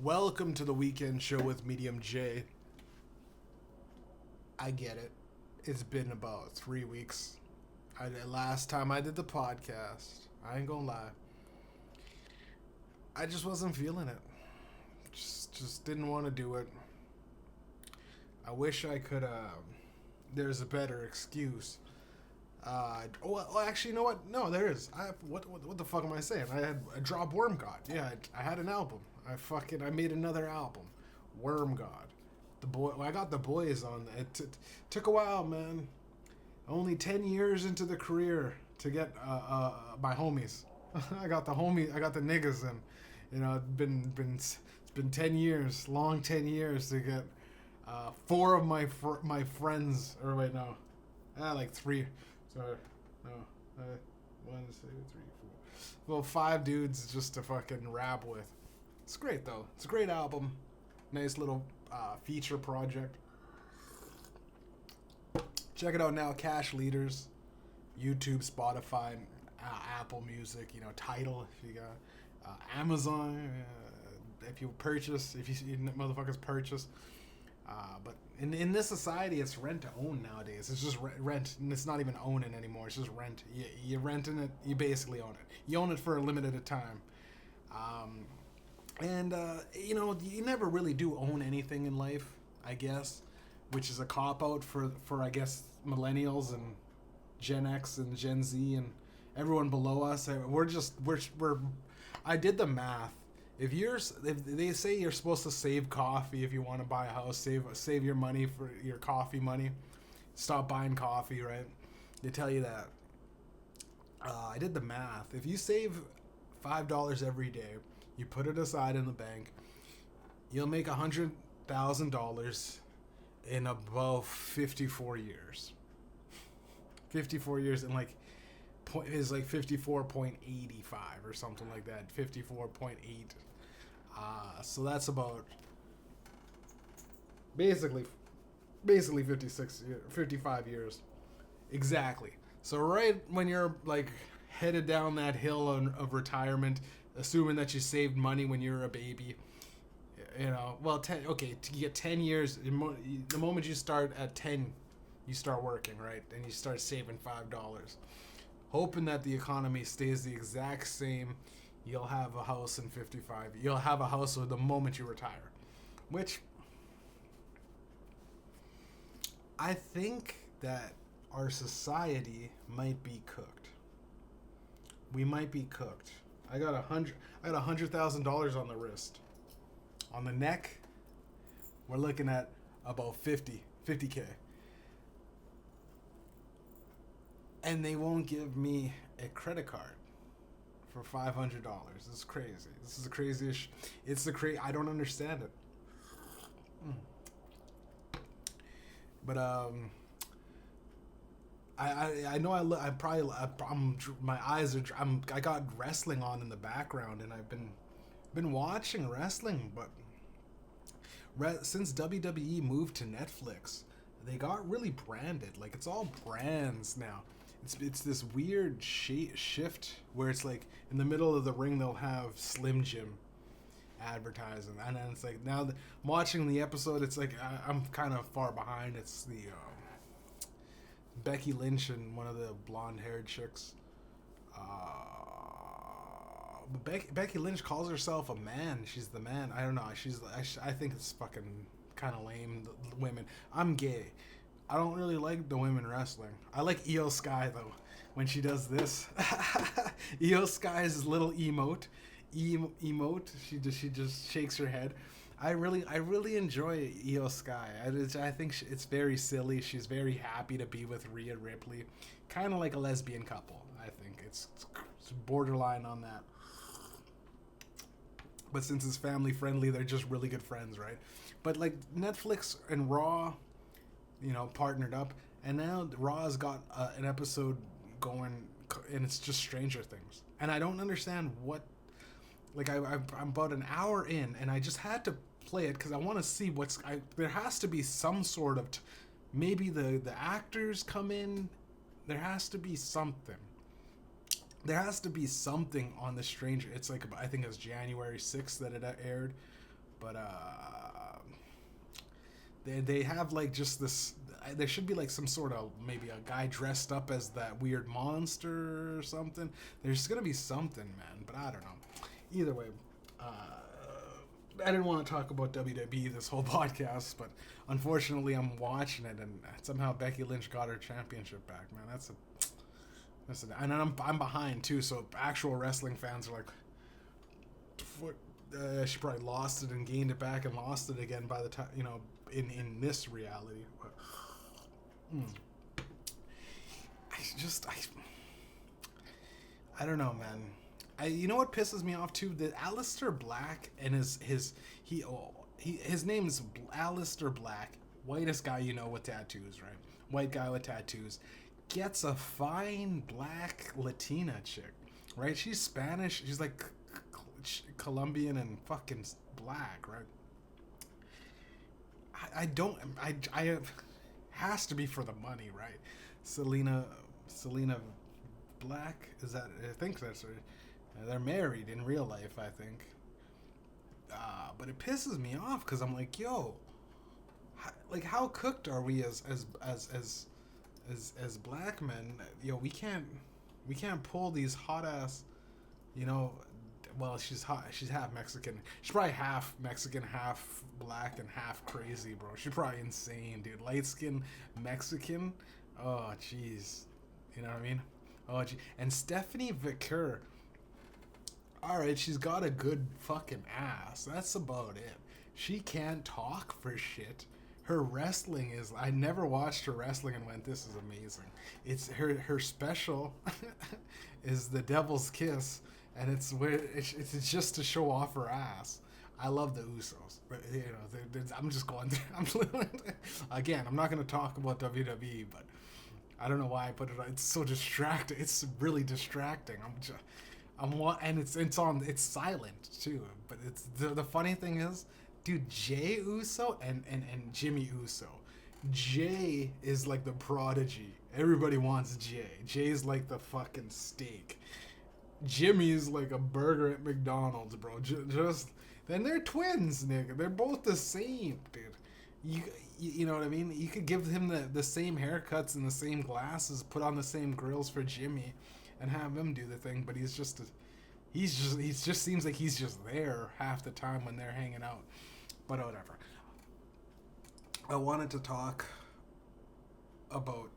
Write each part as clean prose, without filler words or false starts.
Welcome to the weekend show with Mediumjay. I get it. It's been about 3 weeks. Last time I did the podcast, I ain't gonna lie. I just wasn't feeling it. Just didn't want to do it. I wish I could. There's a better excuse. Well, actually, you know what? No, there is. What the fuck am I saying? I had a drop Worm God. Yeah, I had an album. I made another album, Worm God. I got the boys on. It took a while, man. Only 10 years into the career to get my homies. I got the niggas, and it's been 10 years, long 10 years to get four of my friends. Or wait, no, like three. Sorry, no, 1, 2, 3, 4. Well, 5 dudes just to fucking rap with. It's great though. It's a great album. Nice little feature project. Check it out now. Cash Leaders, YouTube, Spotify, Apple Music. Tidal if you got Amazon. If you motherfuckers purchase. But in this society, it's rent to own nowadays. It's just rent, and it's not even owning anymore. It's just rent. You're renting it. You basically own it. You own it for a limited time. You never really do own anything in life, I guess, which is a cop out for I guess millennials and Gen X and Gen Z and everyone below us. We're I did the math. If they say you're supposed to save coffee if you want to buy a house, save your money for your coffee money, stop buying coffee, right? They tell you that. I did the math. If you save $5 every day, you put it aside in the bank, you'll make $100,000 in about 54 years. 54 years and is like 54.85 or something like that. 54.8. So that's about basically 55 years. Exactly. So right when you're headed down that hill of retirement, assuming that you saved money when you were a baby, you get 10 years. The moment you start at 10, you start working, right? And you start saving $5. Hoping that the economy stays the exact same, you'll have a house in 55. You'll have a house the moment you retire. Which, I think that our society might be cooked. We might be cooked. I got $100,000 on the wrist. On the neck, we're looking at about 50K. And they won't give me a credit card for $500. This is crazy. This is the craziest. I don't understand it. But I know my eyes are. I got wrestling on in the background, and I've been watching wrestling, but since WWE moved to Netflix, they got really branded. It's all brands now. It's this weird shift where it's in the middle of the ring they'll have Slim Jim advertising, and then it's now I'm watching the episode. It's I'm kind of far behind. It's the Becky Lynch and one of the blonde-haired chicks. But Becky Lynch calls herself a man. She's the man. I don't know. I think it's fucking kind of lame. The women. I'm gay. I don't really like the women wrestling. I like Io Sky though. When she does this, Io Sky's little emote. She just shakes her head. I really enjoy Io Sky. I think it's very silly. She's very happy to be with Rhea Ripley, kind of like a lesbian couple. I think it's borderline on that. But since it's family friendly, they're just really good friends, right? But Netflix and Raw, partnered up, and now Raw's got an episode going, and it's just Stranger Things, and I don't understand what. I'm about an hour in, and I just had to play it because I want to see there has to be some sort of maybe the actors come in. There has to be something. There has to be something on the Stranger. It's I think it was January 6th that it aired. but they have like just this. There should be like some sort of maybe a guy dressed up as that weird monster or something. There's gonna be something, man, but I don't know. Either way, I didn't want to talk about WWE this whole podcast, but unfortunately, I'm watching it, and somehow Becky Lynch got her championship back, man. And I'm behind too, so actual wrestling fans are like, what? She probably lost it and gained it back and lost it again by the time, in this reality. I don't know, man. You know what pisses me off too? That Aleister Black and his name is Aleister Black, whitest guy with tattoos, right? White guy with tattoos, gets a fine black Latina chick, right? She's Spanish. She's like Colombian and fucking black, right? I has to be for the money, right? Selena Black, is that? I think that's her. They're married in real life, I think. But it pisses me off because I'm like, yo, how cooked are we as black men? We can't pull these hot ass, well, she's hot. She's half Mexican. She's probably half Mexican, half black, and half crazy, bro. She's probably insane, dude. Light skin Mexican. Oh, jeez. You know what I mean? Oh, gee. And Stephanie Vicker. All right, she's got a good fucking ass. That's about it. She can't talk for shit. Her wrestling is... I never watched her wrestling and went, this is amazing. It's her special is the Devil's Kiss. And it's just to show off her ass. I love the Usos, but I'm just going through. Again, I'm not going to talk about WWE, but I don't know why I put it on. It's so distracting. It's really distracting. And it's silent too. But it's the funny thing is, dude, Jay Uso and Jimmy Uso. Jay is like the prodigy. Everybody wants Jay. Jay's like the fucking steak. Jimmy's like a burger at McDonald's, bro. Then they're twins, nigga. They're both the same, dude. You know what I mean? You could give him the same haircuts and the same glasses, put on the same grills for Jimmy, and have him do the thing. But he just seems like he's just there half the time when they're hanging out. But whatever. I wanted to talk about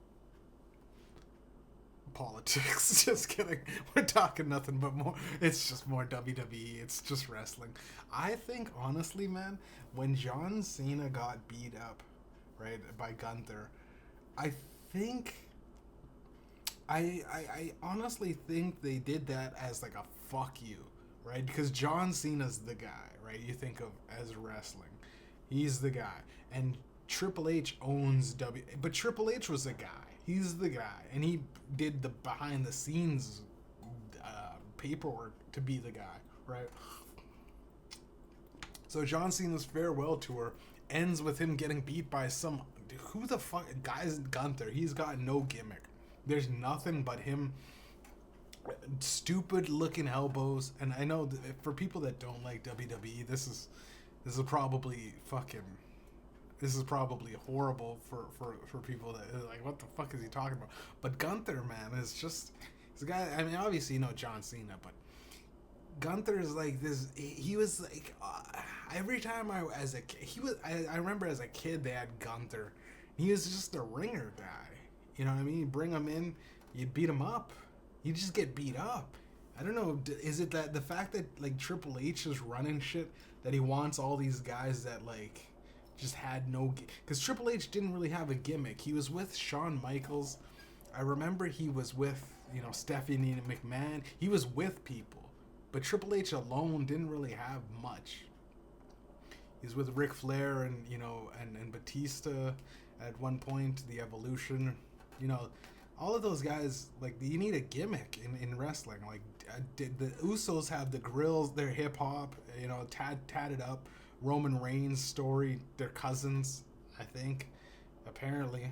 politics. Just kidding. We're talking nothing but more. It's just more WWE. It's just wrestling. I think, honestly, man, when John Cena got beat up, right, by Gunther, I honestly think they did that as like a fuck you, right? Because John Cena's the guy, right? You think of as wrestling. He's the guy. And Triple H owns but Triple H was a guy. He's the guy, and he did the behind-the-scenes paperwork to be the guy, right? So John Cena's farewell tour ends with him getting beat by who the fuck, guy's Gunther. He's got no gimmick. There's nothing but him, stupid-looking elbows, and I know for people that don't like WWE, this is probably fucking... This is probably horrible for people that are like, what the fuck is he talking about? But Gunther, man, is just... He's a guy... I mean, obviously you know John Cena, but Gunther is like this... He was like... every time I remember as a kid they had Gunther. He was just a ringer guy. You know what I mean? You bring him in, you beat him up. You just get beat up. I don't know, is it that the fact that like Triple H is running shit, that he wants all these guys that like... just had no... Because Triple H didn't really have a gimmick. He was with Shawn Michaels. I remember he was with, Stephanie McMahon. He was with people. But Triple H alone didn't really have much. He was with Ric Flair and, and Batista at one point, the Evolution. All of those guys, like, you need a gimmick in wrestling. Like, did the Usos have the grills, their hip-hop, tatted up. Roman Reigns' story, they're cousins, I think, apparently.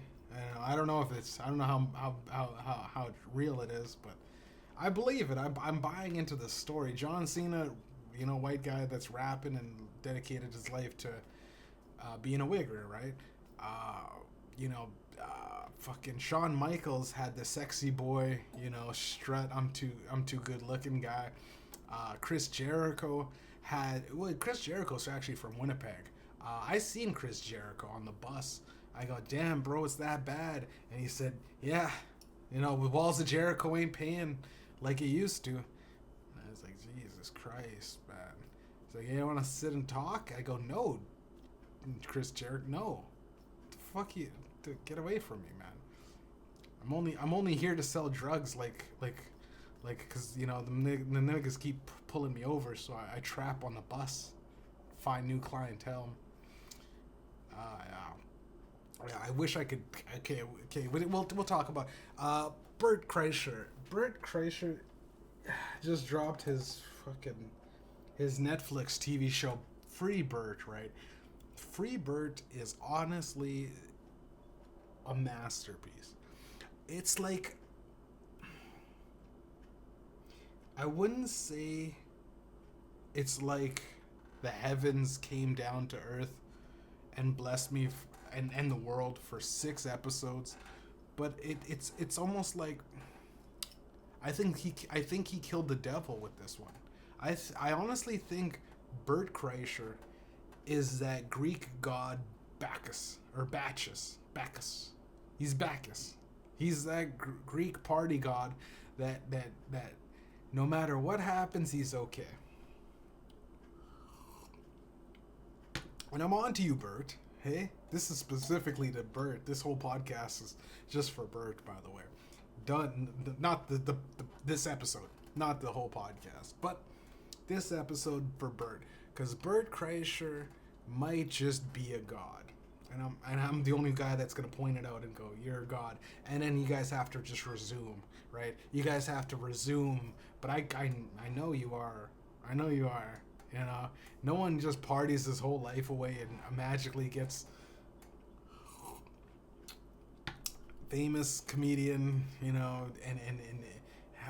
I don't know if it's... I don't know how real it is, but I believe it. I'm buying into the story. John Cena white guy that's rapping and dedicated his life to being a wigger, right? You know, fucking Shawn Michaels had the sexy boy, strut. I'm too good looking guy. Chris Jericho Chris Jericho's actually from Winnipeg. I seen Chris Jericho on the bus. I go, damn, bro, it's that bad. And he said, yeah, the walls of Jericho ain't paying like it used to. And I was like, Jesus Christ, man. He's like, you want to sit and talk? I go, no, Chris Jericho, no. Fuck you. Get away from me, man. I'm only here to sell drugs, because the niggas keep pulling me over, so I trap on the bus, find new clientele. Yeah, I wish I could. Okay. We'll talk about Bert Kreischer. Bert Kreischer just dropped his Netflix TV show Free Bert, right? Free Bert is honestly a masterpiece. It's like, I wouldn't say it's like the heavens came down to earth and blessed me and the world for 6 episodes, but it's almost like I think he killed the devil with this one. I honestly think Bert Kreischer is that Greek god Bacchus or Bacchus. He's Bacchus. He's that Greek party god that no matter what happens, he's okay. And I'm on to you, Bert. Hey, this is specifically to Bert. This whole podcast is just for Bert, by the way. Done. Not this episode, not the whole podcast, but this episode for Bert, because Bert Kreischer might just be a god, and I'm the only guy that's gonna point it out and go, "You're a god," and then you guys have to just resume, right? You guys have to resume, but I know you are. I know you are. No one just parties his whole life away and magically gets famous comedian, and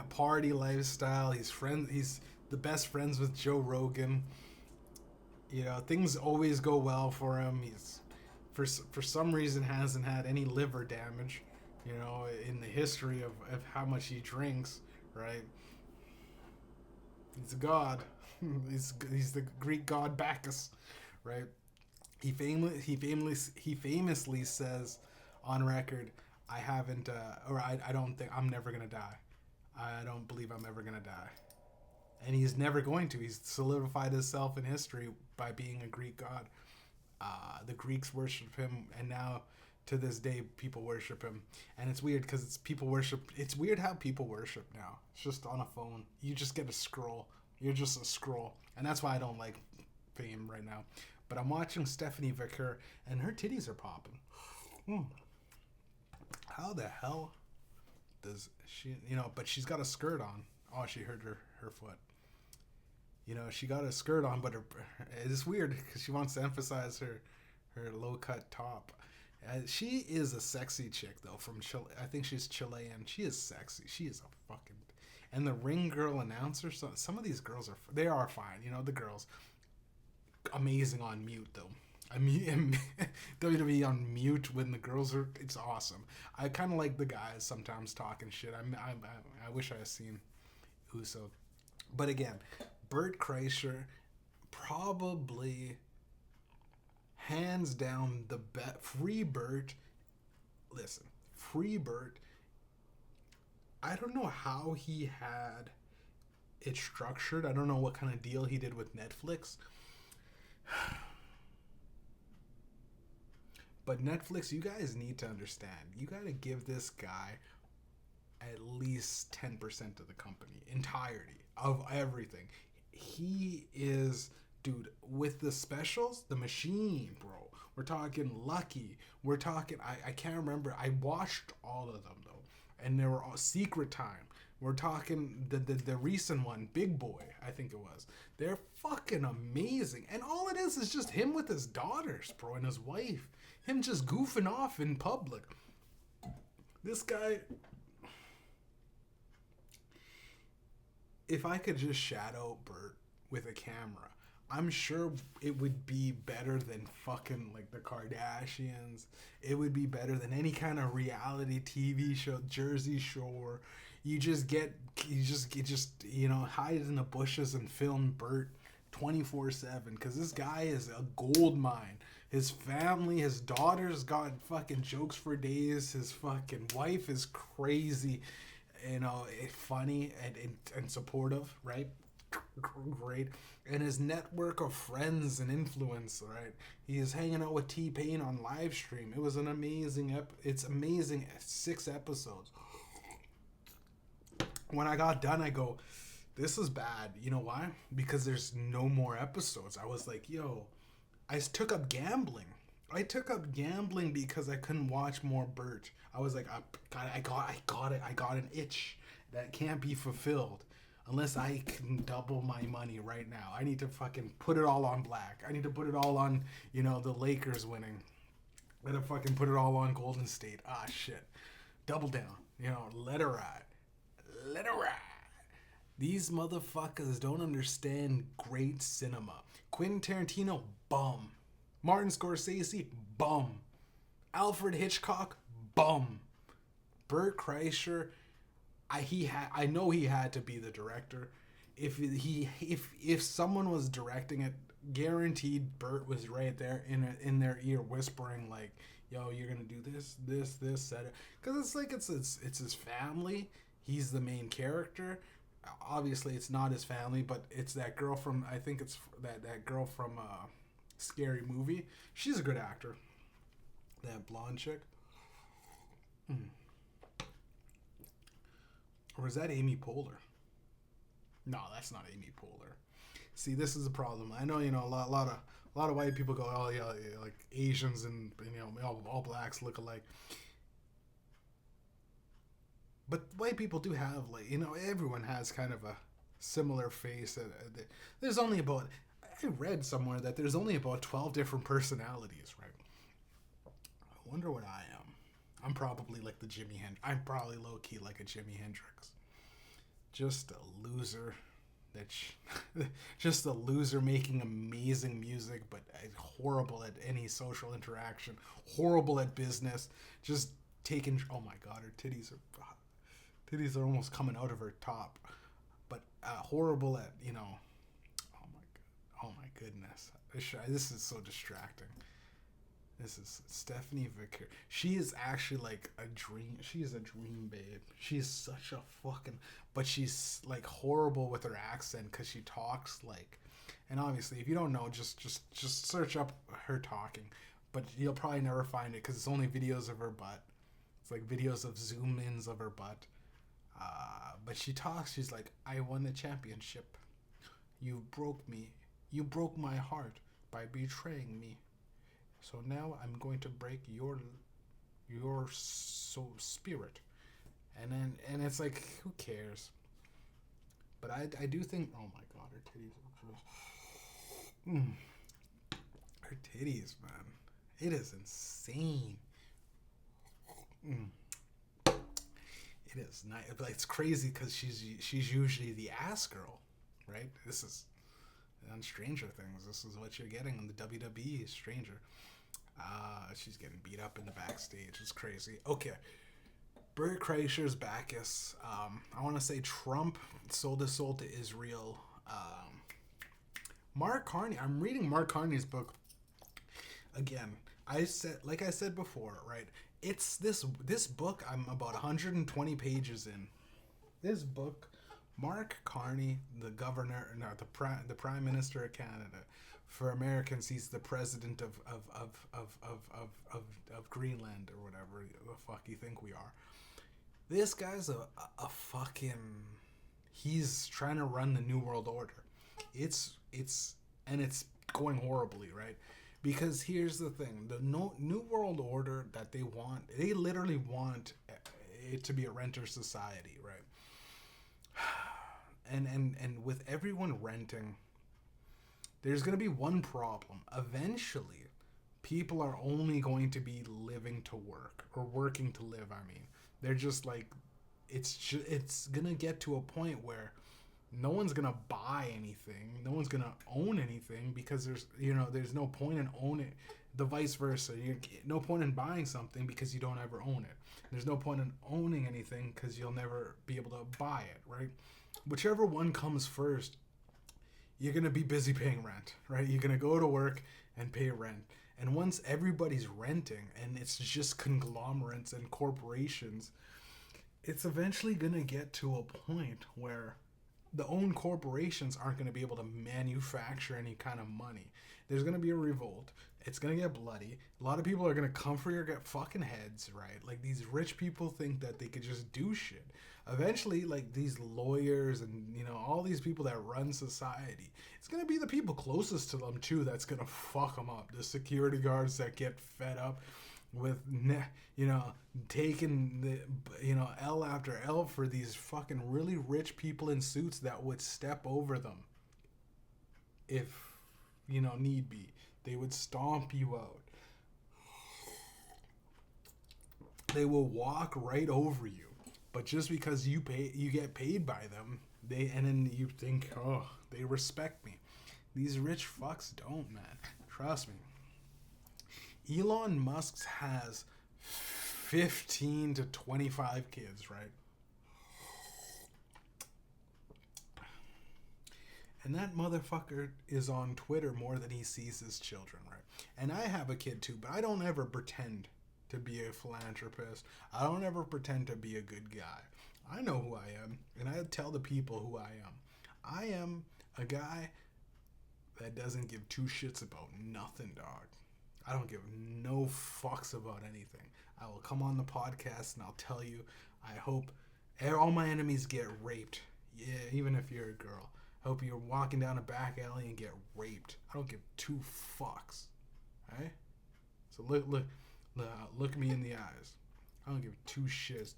party lifestyle. He's the best friends with Joe Rogan. Things always go well for him. He's for some reason hasn't had any liver damage, in the history of how much he drinks, right? He's a god. He's the Greek god Bacchus, right? He famously says on record, I don't think I'm never gonna die. I don't believe I'm ever gonna die. And he's never going to. He's solidified himself in history by being a Greek god. The Greeks worship him, and now to this day people worship him. And it's weird because it's weird how people worship now. It's just on a phone. You just get a scroll. You're just a scroll. And that's why I don't like fame right now. But I'm watching Stephanie Vicker, and her titties are popping. How the hell does she, but she's got a skirt on. Oh, she hurt her foot. She got a skirt on, but it's weird because she wants to emphasize her low-cut top. She is a sexy chick, though, from Chile. I think she's Chilean. She is sexy. She is a fucking... And the ring girl announcer, some of these girls they are fine. The girls. Amazing on mute, though. I mean, WWE on mute when the girls are... It's awesome. I kind of like the guys sometimes talking shit. I wish I had seen Uso. But again, Bert Kreischer, probably hands down the best. Free Bert. Listen, Free Bert. I don't know how he had it structured. I don't know what kind of deal he did with Netflix. But Netflix, you guys need to understand. You got to give this guy at least 10% of the company, entirety of everything. He is, dude, with the specials, the machine, bro. We're talking Lucky. We're talking, I can't remember. I watched all of them, though. And they were all Secret Time. We're talking the recent one, Big Boy, I think it was. They're fucking amazing. And all it is just him with his daughters, bro, and his wife. Him just goofing off in public. This guy... If I could just shadow Bert with a camera. I'm sure it would be better than fucking like the Kardashians. It would be better than any kind of reality TV show, Jersey Shore. You just hide in the bushes and film Bert 24/7 because this guy is a gold mine. His family, his daughter's got fucking jokes for days. His fucking wife is crazy, funny and supportive, right? Great. And his network of friends and influence, right? He is hanging out with T-Pain on live stream. It was an amazing it's amazing 6 episodes. When I got done, I go, this is bad. You know why? Because there's no more episodes. I was like, yo, I took up gambling. I took up gambling because I couldn't watch more Bert. I was like, I got it. I got an itch that can't be fulfilled unless I can double my money right now. I need to fucking put it all on black. I need to put it all on, the Lakers winning. I gotta fucking put it all on Golden State. Ah, shit. Double down. Let it ride. Let it ride. These motherfuckers don't understand great cinema. Quentin Tarantino, bum. Martin Scorsese, bum. Alfred Hitchcock, bum. Bert Kreischer, I know he had to be the director. If someone was directing it, guaranteed Bert was right there in their ear whispering like, yo, you're gonna do this, set it. Because it's like it's his family. He's the main character. Obviously, it's not his family, but it's that girl from, I think it's that girl from Scary Movie. She's a good actor. That blonde chick. Or is that Amy Poehler? No, that's not Amy Poehler. See, this is a problem. I know, a lot of white people go, oh yeah, like Asians and all blacks look alike. But white people do have, like, everyone has kind of a similar face. There's only about, I read somewhere that there's only about 12 different personalities, right? I wonder what I am. I'm probably like the Jimi Hendrix. I'm probably low-key like a Jimi Hendrix. Just a loser. Just a loser making amazing music, but horrible at any social interaction. Horrible at business. Just taking, oh my God, her titties are almost coming out of her top, but horrible at oh my goodness, this is so distracting. This is Stephanie Vicker. She is actually like a dream. She is a dream babe. She's such a fucking, but she's like horrible with her accent because she talks like, and obviously if you don't know, just search up her talking, but you'll probably never find it because it's only videos of her butt. It's like videos of zoom ins of her butt. But she talks, she's like, I won the championship. You broke me. You broke my heart by betraying me. So now I'm going to break your spirit. And it's like, who cares? But I do think, oh my God, her titties. Her titties, man. It is insane. It is nice. Like, it's crazy because she's usually the ass girl, right? This is on Stranger Things. This is what you're getting on the WWE Stranger. She's getting beat up in the backstage. It's crazy. Okay, Bert Kreischer's Bacchus. I want to say Trump sold his soul to Israel. Mark Carney. I'm reading Mark Carney's book again. I said before, right? It's this book. I'm about 120 pages in. This book, Mark Carney, the prime minister of Canada. For Americans, he's the president of Greenland or whatever the fuck you think we are. This guy's a fucking. He's trying to run the New World Order. It's going horribly, right? Because here's the thing, the New World Order that they literally want it to be a renter society, right? And with everyone renting, there's going to be one problem. Eventually, people are only going to be living to work, or working to live, I mean. They're just like, it's going to get to a point where no one's gonna buy anything. No one's gonna own anything because there's no point in owning it. The vice versa. No point in buying something because you don't ever own it. There's no point in owning anything because you'll never be able to buy it, right? Whichever one comes first, you're gonna be busy paying rent, right? You're gonna go to work and pay rent. And once everybody's renting and it's just conglomerates and corporations, it's eventually gonna get to a point where the own corporations aren't going to be able to manufacture any kind of money. There's going to be a revolt. It's going to get bloody. A lot of people are going to come for your fucking heads, right? Like, these rich people think that they could just do shit. Eventually, like, these lawyers and, all these people that run society, it's going to be the people closest to them, too, that's going to fuck them up. The security guards that get fed up with, taking the, L after L for these fucking really rich people in suits that would step over them if, need be. They would stomp you out. They will walk right over you. But just because you get paid by them, and then you think, oh, they respect me. These rich fucks don't, man. Trust me. Elon Musk has 15 to 25 kids, right? And that motherfucker is on Twitter more than he sees his children, right? And I have a kid too, but I don't ever pretend to be a philanthropist. I don't ever pretend to be a good guy. I know who I am, and I tell the people who I am. I am a guy that doesn't give two shits about nothing, dog. I don't give no fucks about anything. I will come on the podcast and I'll tell you, I hope all my enemies get raped. Yeah, even if you're a girl. I hope you're walking down a back alley and get raped. I don't give two fucks. Right? So look me in the eyes. I don't give two shits.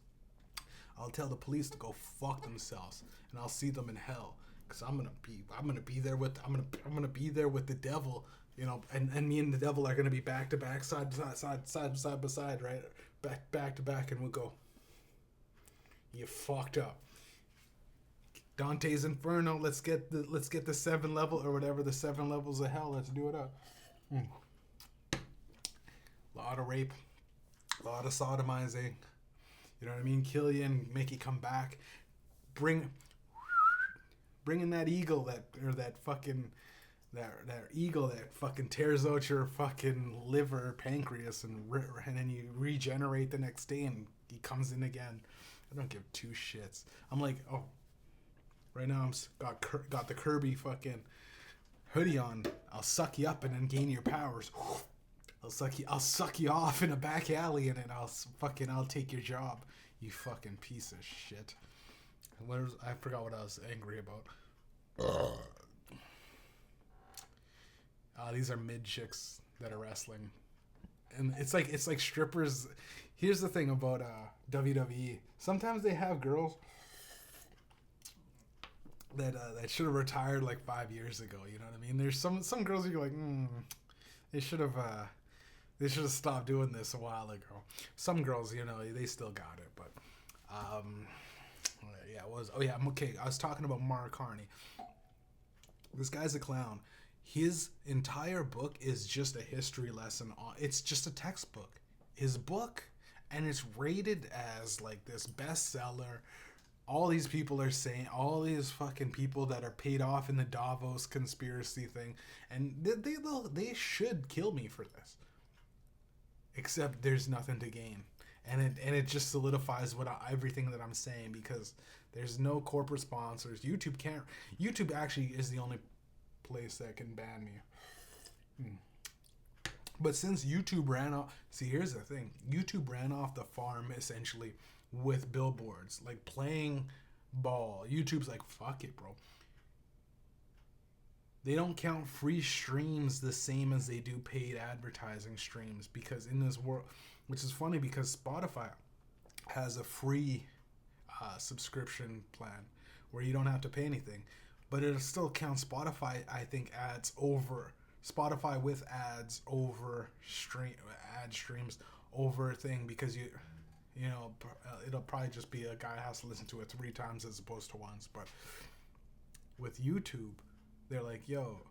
I'll tell the police to go fuck themselves, and I'll see them in hell. Cause I'm gonna be there with the devil. And me and the devil are gonna be back to back, side by side, right? Back to back, and we'll go. You fucked up. Dante's Inferno. Let's get the 7 level or whatever, the 7 levels of hell. Let's do it up. A lot of rape, a lot of sodomizing. You know what I mean? Kill you and make you come back. Bring in that eagle that eagle that fucking tears out your fucking liver, pancreas, and then you regenerate the next day and he comes in again. I don't give two shits. I'm like, oh, right now I'm got the Kirby fucking hoodie on. I'll suck you up and then gain your powers. I'll suck you off in a back alley and then I'll take your job. You fucking piece of shit. I forgot what I was angry about. These are mid chicks that are wrestling, and it's like strippers. Here's the thing about WWE. Sometimes they have girls that should have retired like 5 years ago. You know what I mean? There's some girls you're like, they should have stopped doing this a while ago. Some girls, they still got it, but I'm okay. I was talking about Mark Carney. This guy's a clown. His entire book is just a history lesson. It's just a textbook. His book, and it's rated as like this bestseller. All these people are saying, all these fucking people that are paid off in the Davos conspiracy thing, and they should kill me for this. Except there's nothing to gain, and it just solidifies everything that I'm saying, because there's no corporate sponsors. YouTube actually is the only place that can ban me. But since YouTube ran off, see, here's the thing. YouTube ran off the farm essentially with billboards, like playing ball. YouTube's like, fuck it, bro. They don't count free streams the same as they do paid advertising streams, because in this world, which is funny because Spotify has a free subscription plan where you don't have to pay anything, but it'll still count Spotify, I think, ads over Spotify with ads over streams over a thing, because it'll probably just be a guy has to listen to it 3 times as opposed to once. But with YouTube, they're like, yo,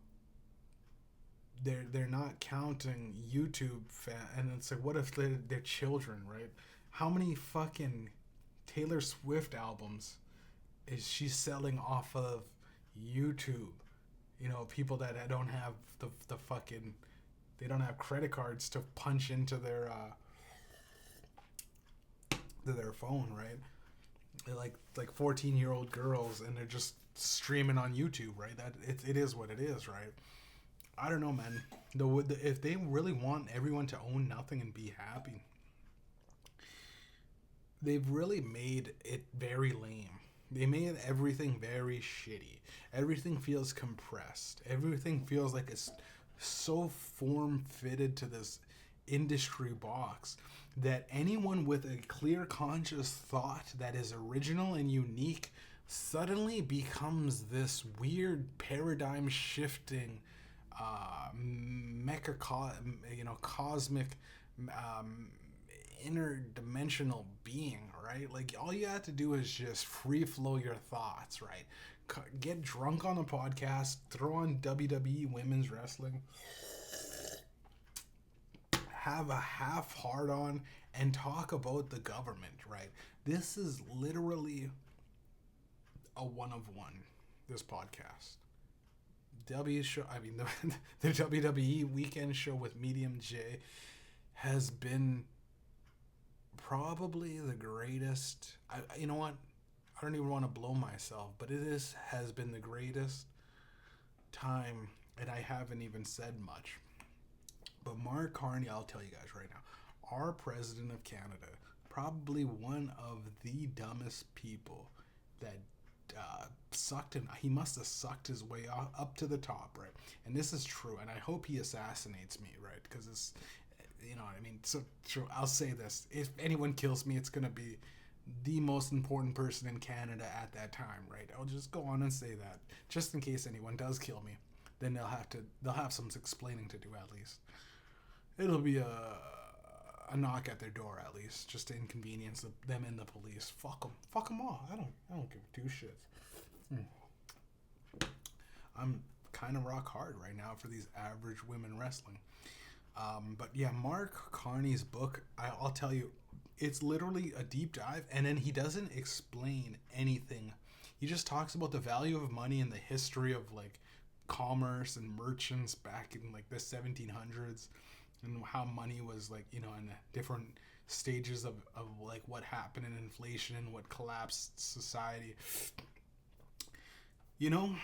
they're not counting and it's like, what if they're children, right? How many fucking Taylor Swift albums is she selling off of YouTube? You know, people that don't have the fucking, they don't have credit cards to punch into their phone, right? They're like 14-year-old girls, and they're just streaming on YouTube, right? That it is what it is, right? I don't know, man. If they really want everyone to own nothing and be happy, they've really made it very lame. They made everything very shitty. Everything feels compressed. Everything feels like it's so form fitted to this industry box that anyone with a clear conscious thought that is original and unique suddenly becomes this weird paradigm shifting cosmic interdimensional being, right? Like, all you have to do is just free flow your thoughts, right? Get drunk on the podcast, throw on WWE women's wrestling, have a half hard on, and talk about the government, right? This is literally a one of one, this podcast. The WWE weekend show with Mediumjay has been probably the greatest. You know what? I don't even want to blow myself, but has been the greatest time, and I haven't even said much. But Mark Carney, I'll tell you guys right now, our president of Canada, probably one of the dumbest people that he must have sucked his way up to the top, right? And this is true, and I hope he assassinates me, right? Because it's, you know what I mean? So true. I'll say this: if anyone kills me, it's gonna be the most important person in Canada at that time, right? I'll just go on and say that, just in case anyone does kill me. Then they'll have some explaining to do at least. It'll be a knock at their door at least, just to inconvenience them and the police. Fuck them all. I don't give two shits. I'm kind of rock hard right now for these average women wrestling. But yeah, Mark Carney's book, I'll tell you, it's literally a deep dive, and then he doesn't explain anything. He just talks about the value of money and the history of like commerce and merchants back in like the 1700s, and how money was like, you know, in the different stages of like what happened in inflation and what collapsed society. You know,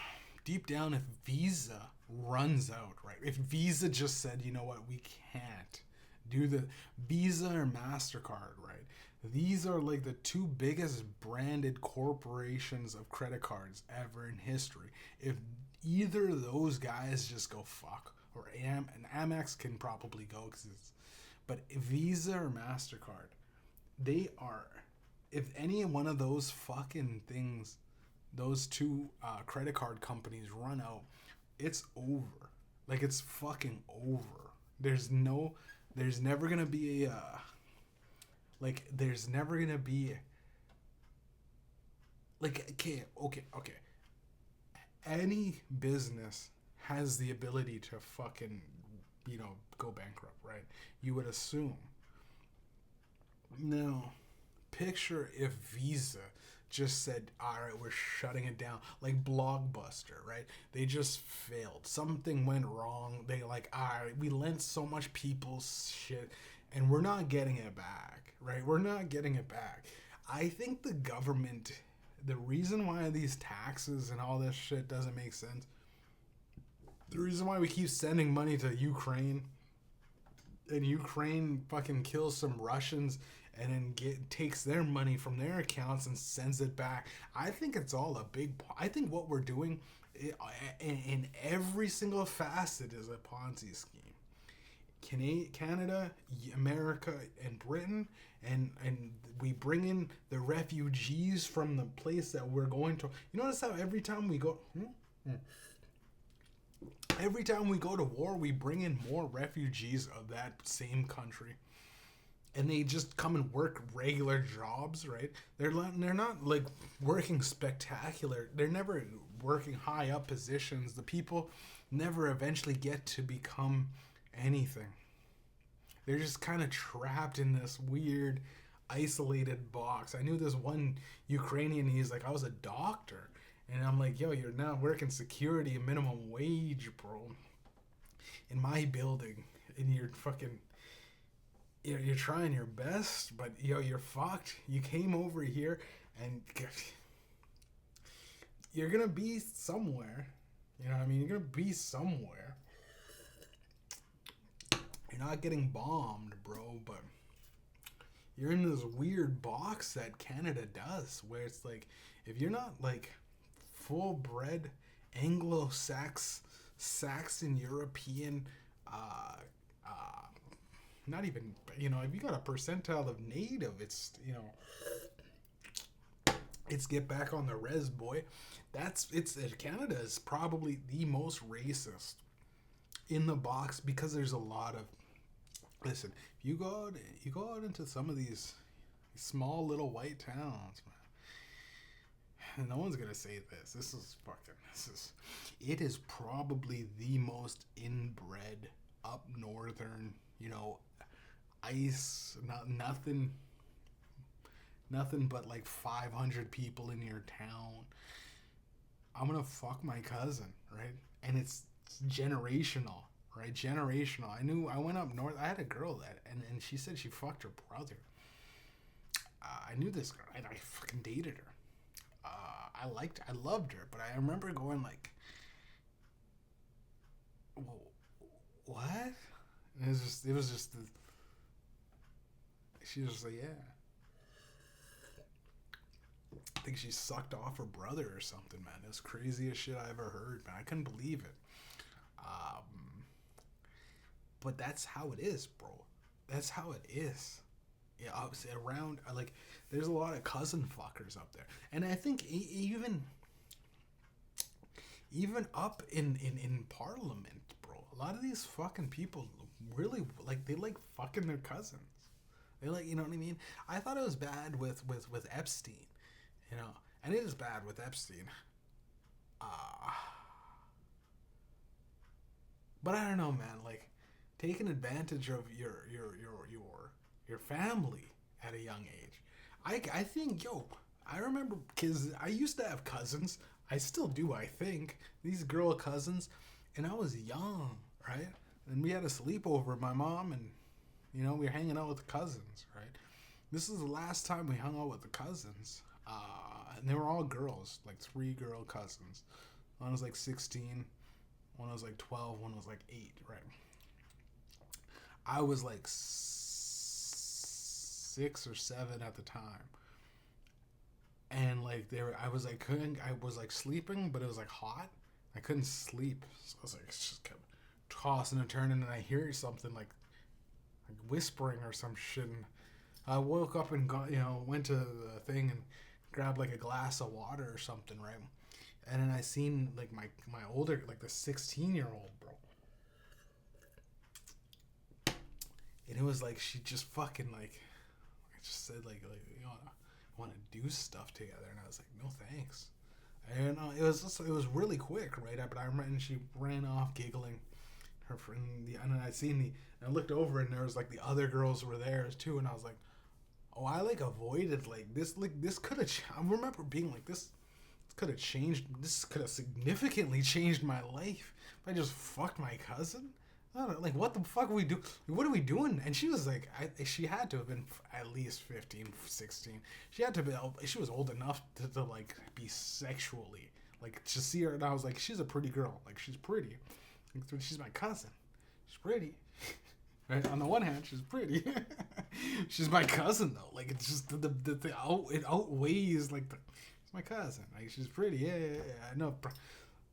deep down, if Visa runs out, right? If Visa just said, you know what, we can't do the Visa or MasterCard, right? These are like the two biggest branded corporations of credit cards ever in history. If either of those guys just go fuck, or and Amex can probably go, but Visa or MasterCard, they are, if any one of those fucking things, those two credit card companies run out, it's over. Like, it's fucking over. There's never gonna be okay. Any business has the ability to fucking, you know, go bankrupt, right? You would assume. Now, picture if Visa just said, all right, we're shutting it down, like Blockbuster, right? They just failed. Something went wrong. They like, all right, we lent so much people's shit and we're not getting it back, right? We're not getting it back. I think the government, the reason why these taxes and all this shit doesn't make sense, the reason why we keep sending money to Ukraine, and Ukraine fucking kills some Russians and then takes their money from their accounts and sends it back. I think it's all I think what we're doing in every single facet is a Ponzi scheme. Canada, America, and Britain, and we bring in the refugees from the place that we're going to. You notice how every time we go... Every time we go to war, we bring in more refugees of that same country. and they just come and work regular jobs, right? They're not like working spectacular. They're never working high up positions. The people never eventually get to become anything. They're just kind of trapped in this weird, isolated box. I knew this one Ukrainian. He's like, I was a doctor, and I'm like, yo, you're now working security and minimum wage, bro, in my building, and you're fucking you're trying your best, but you're fucked. You came over here and you're gonna be somewhere. You know what I mean? You're gonna be somewhere. You're not getting bombed, bro, but you're in this weird box that Canada does, where it's like, if you're not like full bred Saxon European, not even, if you got a percentile of native, it's, it's get back on the res, boy. Canada is probably the most racist in the box, because there's a lot of, listen, if you go out into some of these small little white towns, man, and no one's gonna say this. It is probably the most inbred up northern, ice, nothing but like 500 people in your town. I'm gonna fuck my cousin, right? And it's generational, right? Generational. I went up north. I had a girl and she said she fucked her brother. I knew this girl. I fucking dated her. I loved her, but I remember going like, whoa, what? And it was just she was like, yeah. I think she sucked off her brother or something, man. It was craziest shit I ever heard, man. I couldn't believe it. But that's how it is, bro. That's how it is. Yeah, obviously around, like, there's a lot of cousin fuckers up there. And I think even up in Parliament, bro, a lot of these fucking people really, like, they like fucking their cousins. They like, you know what I mean? I thought it was bad with Epstein, and it is bad with Epstein. But I don't know, man, like, taking advantage of your family at a young age. I think, I remember, because I used to have cousins. I still do, I think. These girl cousins. And I was young, right? And we had a sleepover, my mom, and, we were hanging out with the cousins, right? This is the last time we hung out with the cousins. And they were all girls, like 3 girl cousins. One was like 16, one was like 12, one was like 8, right? I was like 6 or 7 at the time, and like I was like sleeping, but it was like hot. I couldn't sleep, so I was like just kept tossing and turning, and I hear something like whispering or some shit. And I woke up and went to the thing and grabbed like a glass of water or something, right? And then I seen like my older, like the 16-year-old, bro. And it was like she just fucking like, I just said like want to do stuff together, and I was like, no thanks. And it was really quick, right? But I remember, and she ran off giggling. Her friend, and I looked over, and there was like the other girls were there too, and I was like, oh, I like avoided this could have. I remember being like, this could have changed. This could have significantly changed my life if I just fucked my cousin. I don't know, like, what the fuck are we do? What are we doing? And she was like, she had to have been at least 15, 16. She had to be. She was old enough to like be sexually, like, to see her. And I was like, she's a pretty girl. Like, she's pretty. Like, she's my cousin. She's pretty. Right? On the one hand, she's pretty. She's my cousin though. Like, it's just it outweighs like it's my cousin. Like, she's pretty. Yeah. I know.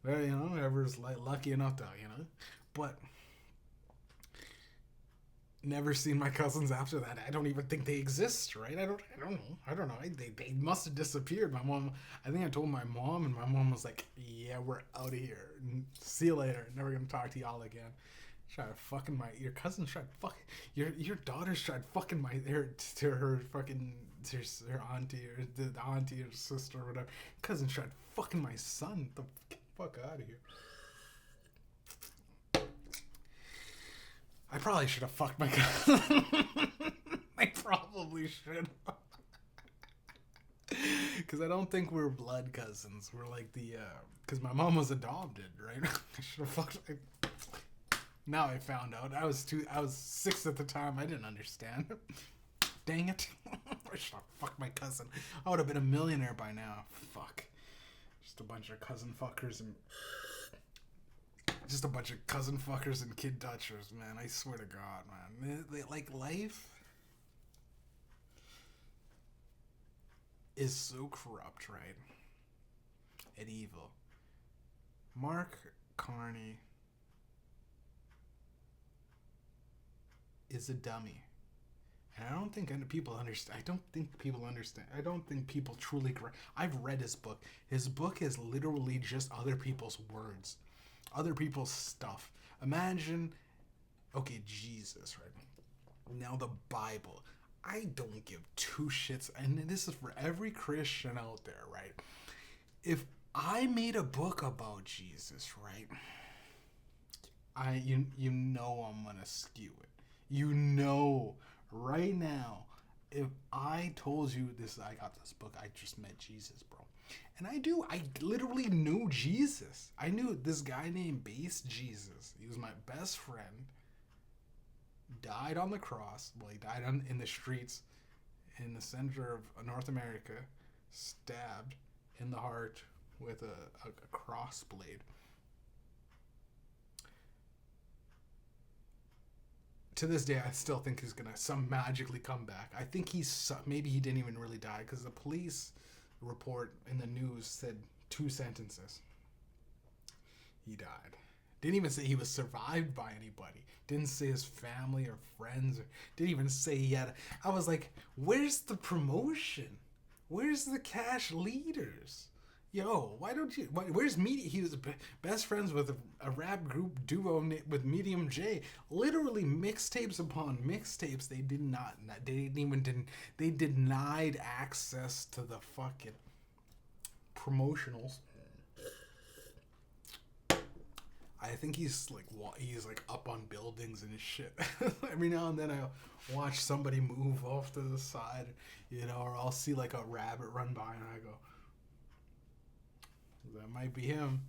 Well, whoever's like lucky enough to, but. Never seen my cousins after that. I don't even think they exist, right? I don't know. They must have disappeared. My mom, I think I told my mom, and my mom was like, yeah, we're out of here. See you later. Never gonna talk to y'all again. Tried fucking your cousin tried fuck your daughter's tried fucking my her fucking her auntie or the auntie or sister or whatever. Cousin tried fucking my son. The fuck out of here. I probably should have fucked my cousin. I probably should. Because I don't think we're blood cousins. We're like because my mom was adopted, right? I should have fucked. Now I found out. I was 6 at the time. I didn't understand. Dang it! I should have fucked my cousin. I would have been a millionaire by now. Fuck. Just a bunch of cousin fuckers and kid touchers, man. I swear to God, man. Like life is so corrupt, right? And evil. Mark Carney is a dummy. And I don't think people understand. I don't think people understand. I don't think people truly. I've read his book. His book is literally just other people's words, other people's stuff. Imagine, okay, Jesus, right? Now the Bible. I don't give two shits, and this is for every Christian out there, right? If I made a book about Jesus, right? You know I'm gonna skew it. You know, right now, if I told you this, I got this book, I just met Jesus, bro. And I literally knew Jesus. I knew this guy named Base Jesus. He was my best friend. Died on the cross. Well, he died in the streets in the center of North America, stabbed in the heart with a cross blade. To this day, I still think he's gonna magically come back. I think maybe he didn't even really die because the police report in the news said 2 sentences. He died. Didn't even say he was survived by anybody. Didn't say his family or friends. Or didn't even say he had. I was like, where's the promotion? Where's the cash leaders? Yo, why don't you? Where's Medium? He was best friends with a rap group duo with Mediumjay. Literally mixtapes upon mixtapes. They did not. They denied access to the fucking promotionals. I think he's like up on buildings and shit. Every now and then I watch somebody move off to the side, or I'll see like a rabbit run by and I go, that might be him,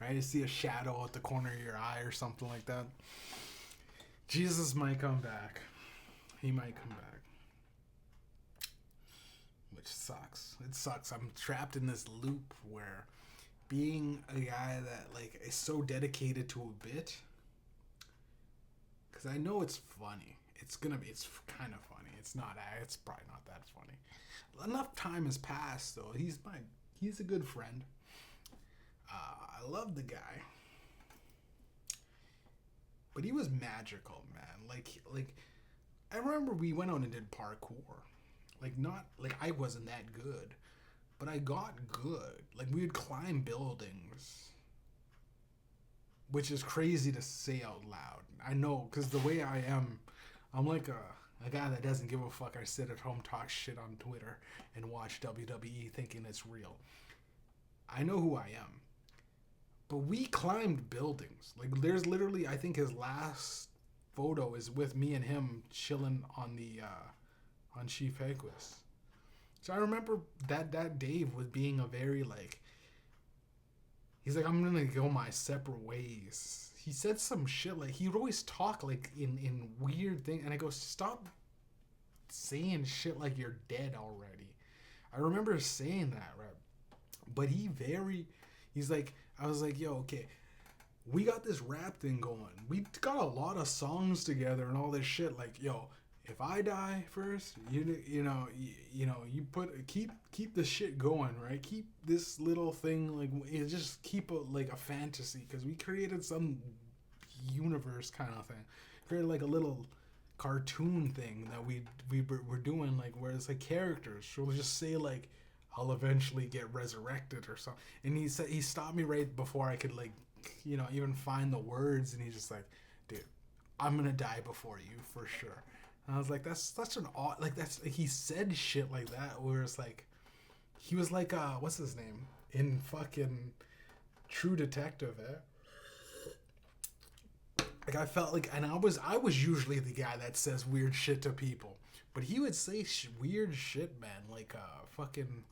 right? You see a shadow at the corner of your eye or something like that. Jesus might come back. He might come back. Which sucks. It sucks. I'm trapped in this loop where being a guy that like is so dedicated to a bit, because I know it's funny. It's kind of funny. It's probably not that funny. Enough time has passed though. He's a good friend. I love the guy, but he was magical, man. Like I remember we went out and did parkour. Not I wasn't that good, but I got good. Like we would climb buildings, which is crazy to say out loud. I know, because the way I am, I'm like a guy that doesn't give a fuck. I sit at home, talk shit on Twitter, and watch WWE thinking it's real. I know who I am. But we climbed buildings. Like there's literally, I think his last photo is with me and him chilling on on Chief Equus. So I remember that Dave was being a very he's like, I'm gonna go my separate ways. He said some shit he would always talk in weird things, and I go, stop saying shit like you're dead already. I remember saying that, right? But he's like, I was like, yo, okay, we got this rap thing going. We got a lot of songs together and all this shit. Like, yo, if I die first, you keep the shit going, right? Keep this little thing just keep a fantasy, because we created some universe kind of thing. Created a little cartoon thing that we're doing where it's characters. So we'll just say I'll eventually get resurrected or something. And he stopped me right before I could even find the words, and he's just like, dude, I'm gonna die before you for sure. And I was like, that's such an odd, like that's he said shit like that where it's like he was like what's his name in fucking True Detective, eh? Like I felt like, and I was usually the guy that says weird shit to people, but he would say weird shit, man. Like fucking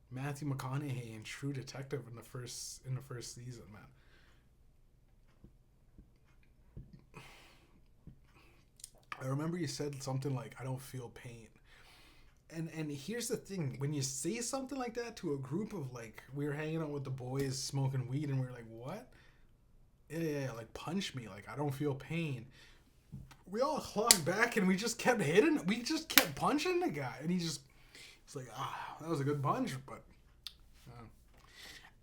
Matthew McConaughey in True Detective in the first season, man. I remember you said something like, "I don't feel pain," and here's the thing: when you say something like that to a group of like, we were hanging out with the boys smoking weed, and we were like, "What?" Yeah, like punch me, like I don't feel pain. We all clocked back and we just kept hitting. We just kept punching the guy, and he's like, that was a good punch, but.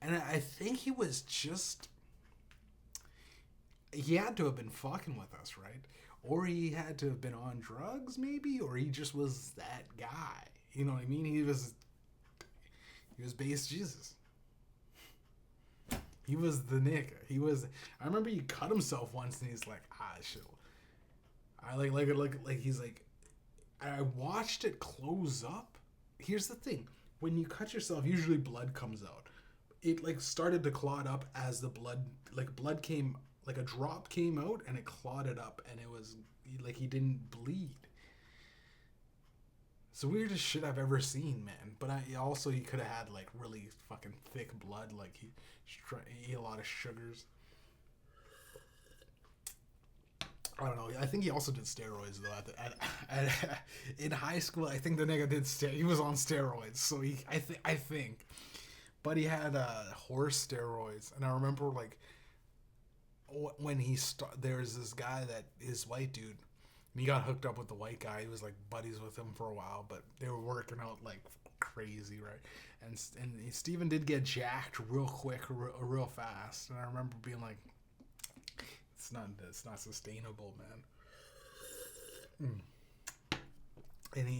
And I think he was just. He had to have been fucking with us, right? Or he had to have been on drugs, maybe, or he just was that guy. You know what I mean? He was base Jesus. He was the nigga. I remember he cut himself once, and he's like, shit. I like he's like, I watched it close up. Here's the thing: when you cut yourself, usually blood comes out. It like started to clot up as the blood came, like a drop came out, and it clotted up, and it was like he didn't bleed. It's the weirdest shit I've ever seen, man. But he could have had like really fucking thick blood, like he ate a lot of sugars. I don't know. I think he also did steroids though. In high school, I think the nigga did. He was on steroids, so I think, but he had horse steroids, and I remember like when there's this guy that his white dude. He got hooked up with the white guy. He was like buddies with him for a while, but they were working out like crazy, right? And Steven did get jacked real quick, real fast, and I remember being like, it's not sustainable, man. And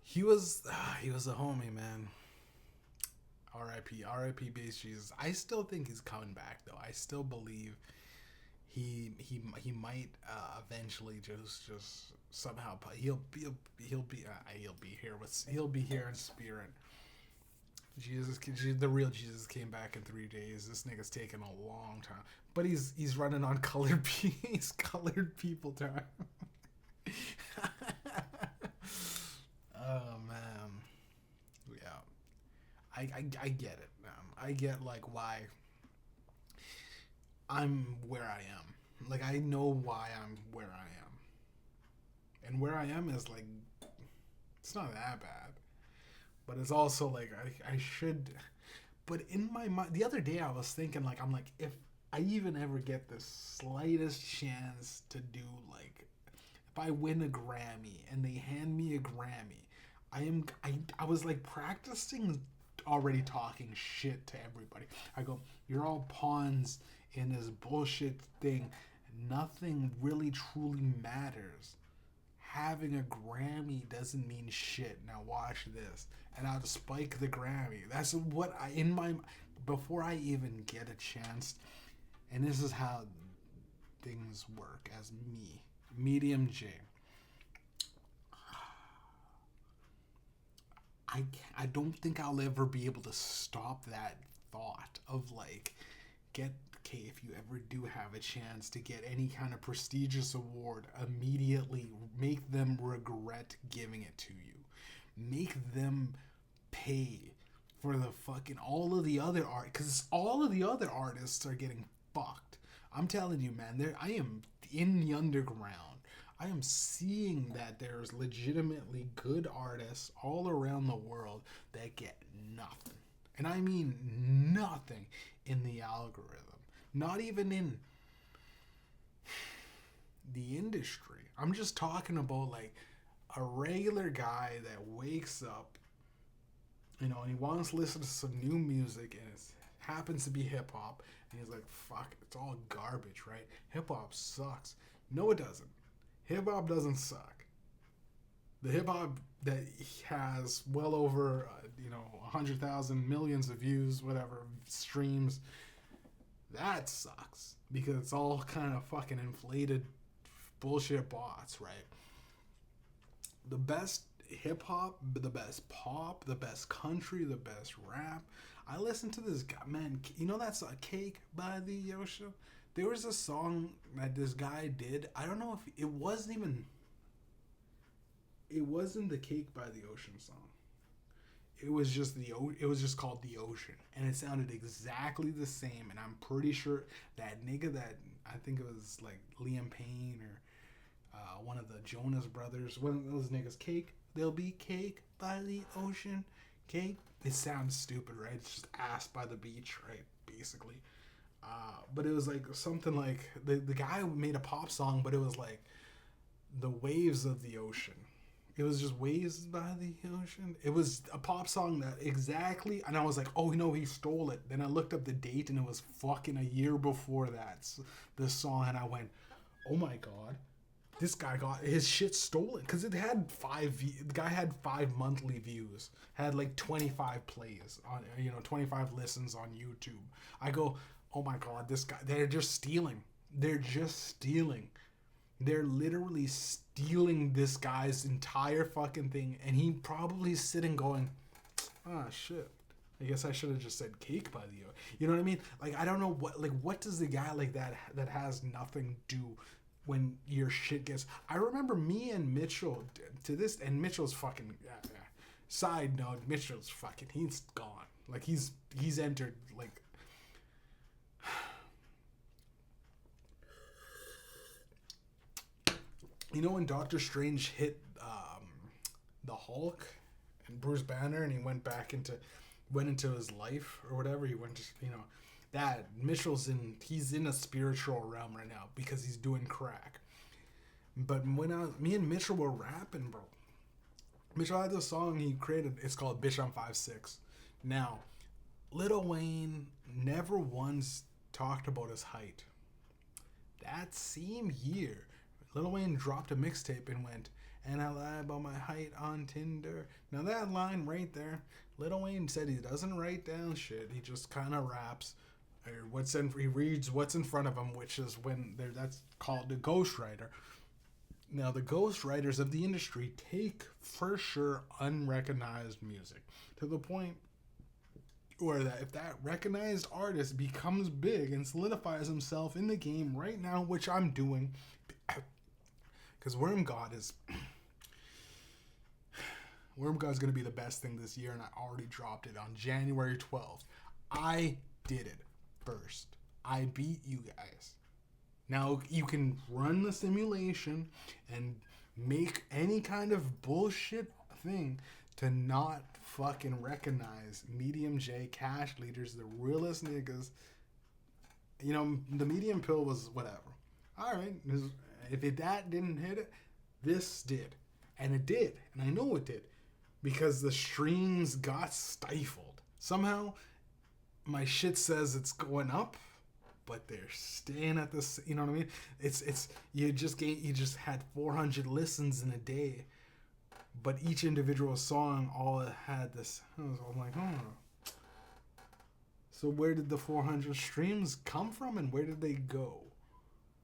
he was a homie, man. R.I.P. Base Jesus. I still think he's coming back though. I still believe he might eventually just somehow he'll be here in spirit. The real Jesus came back in 3 days. This nigga's taking a long time, but he's running on colored people time. Oh man, yeah. I get it, man. I get like why I'm where I am. Like I know why I'm where I am, and where I am is like it's not that bad, but it's also like I should. But in my mind, the other day I was thinking like I'm like if I even ever get the slightest chance to do like if I win a Grammy and they hand me a Grammy, I was like practicing already talking shit to everybody. I go, you're all pawns in this bullshit thing. Nothing really truly matters. Having a Grammy doesn't mean shit. Now watch this. And I'll spike the Grammy. That's what before I even get a chance, and this is how things work as me, Mediumjay. I don't think I'll ever be able to stop that thought of like, if you ever do have a chance to get any kind of prestigious award, immediately make them regret giving it to you. Make them pay for the fucking all of the other art, because all of the other artists are getting fucked. I'm telling you, man, I am in the underground. I am seeing that there's legitimately good artists all around the world that get nothing. And I mean nothing in the algorithm. Not even in the industry. I'm just talking about like a regular guy that wakes up, and he wants to listen to some new music, and it happens to be hip hop, and he's like, fuck, it's all garbage, right? Hip hop sucks. No, it doesn't. Hip hop doesn't suck. The hip hop that has well over 100,000 millions of views, whatever streams, That sucks because it's all kind of fucking inflated bullshit bots, right? The best hip hop, the best pop, the best country, the best rap. I listened to this guy, man. You know that's a Cake by the Ocean. There was a song that this guy did. I don't know if it wasn't even. It wasn't the Cake by the Ocean song. It was just it was just called The Ocean, and it sounded exactly the same. And I'm pretty sure that nigga that I think it was like Liam Payne or one of the Jonas Brothers, one of those niggas, Cake. There'll be cake by the ocean, cake. It sounds stupid, right? It's just ass by the beach, right? Basically. But it was like something like the guy made a pop song, but it was like the waves of the ocean. It was just waves by the ocean. It was a pop song that exactly, and I was like, oh no, he stole it. Then I looked up the date, and it was fucking a year before that, this song, and I went, oh my god, this guy got his shit stolen because it had the guy had 5 monthly views, had like 25 plays on 25 listens on YouTube. I go, oh my god, this guy, they're just stealing. They're literally stealing this guy's entire fucking thing, and he probably sitting going, ah, shit. I guess I should have just said Cake by the. You know what I mean? Like, I don't know what does the guy like that has nothing do when your shit gets. I remember me and Mitchell to this, and Mitchell's fucking. Side note, Mitchell's fucking. He's gone. Like he's entered like. You know when Doctor Strange hit the Hulk and Bruce Banner, and he went into his life or whatever. He went to that he's in a spiritual realm right now because he's doing crack. But when me and Mitchell were rapping, bro, Mitchell had this song he created. It's called "Bitch I'm 5'6". Now, Lil Wayne never once talked about his height. That same year, Lil Wayne dropped a mixtape and went, and I lie about my height on Tinder. Now that line right there, Lil Wayne said he doesn't write down shit. He just kind of raps. He reads what's in front of him, which is that's called the ghostwriter. Now the ghostwriters of the industry take for sure unrecognized music to the point where that if that recognized artist becomes big and solidifies himself in the game right now, which I'm doing, because Worm God's gonna be the best thing this year, and I already dropped it on January 12th. I did it first. I beat you guys. Now you can run the simulation and make any kind of bullshit thing to not fucking recognize Mediumjay, Cash Leaders, the realest niggas. The medium pill was whatever. All right, if that didn't hit it, this did. And it did. And I know it did. Because the streams got stifled. Somehow, my shit says it's going up, but they're staying at this. You know what I mean? It's you just had 400 listens in a day, but each individual song all had this. I'm like, oh. So where did the 400 streams come from, and where did they go?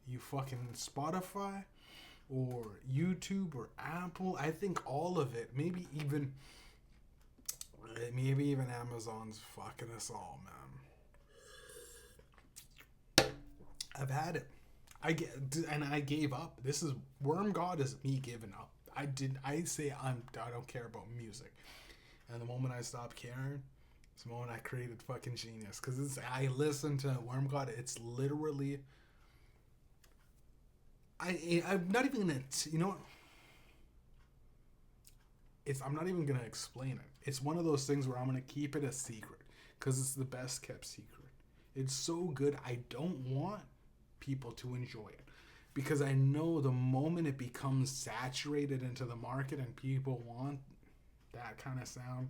You fucking Spotify, or YouTube, or Apple? I think all of it. Maybe even Amazon's fucking us all, man. I've had it. I gave up. This is Worm God is me giving up. I don't care about music. And the moment I stopped caring, it's the moment I created fucking genius. Because I listen to Worm God. It's literally. I'm not even gonna. You know what? I'm not even gonna explain it. It's one of those things where I'm gonna keep it a secret because it's the best kept secret. It's so good. I don't want people to enjoy it because I know the moment it becomes saturated into the market and people want that kind of sound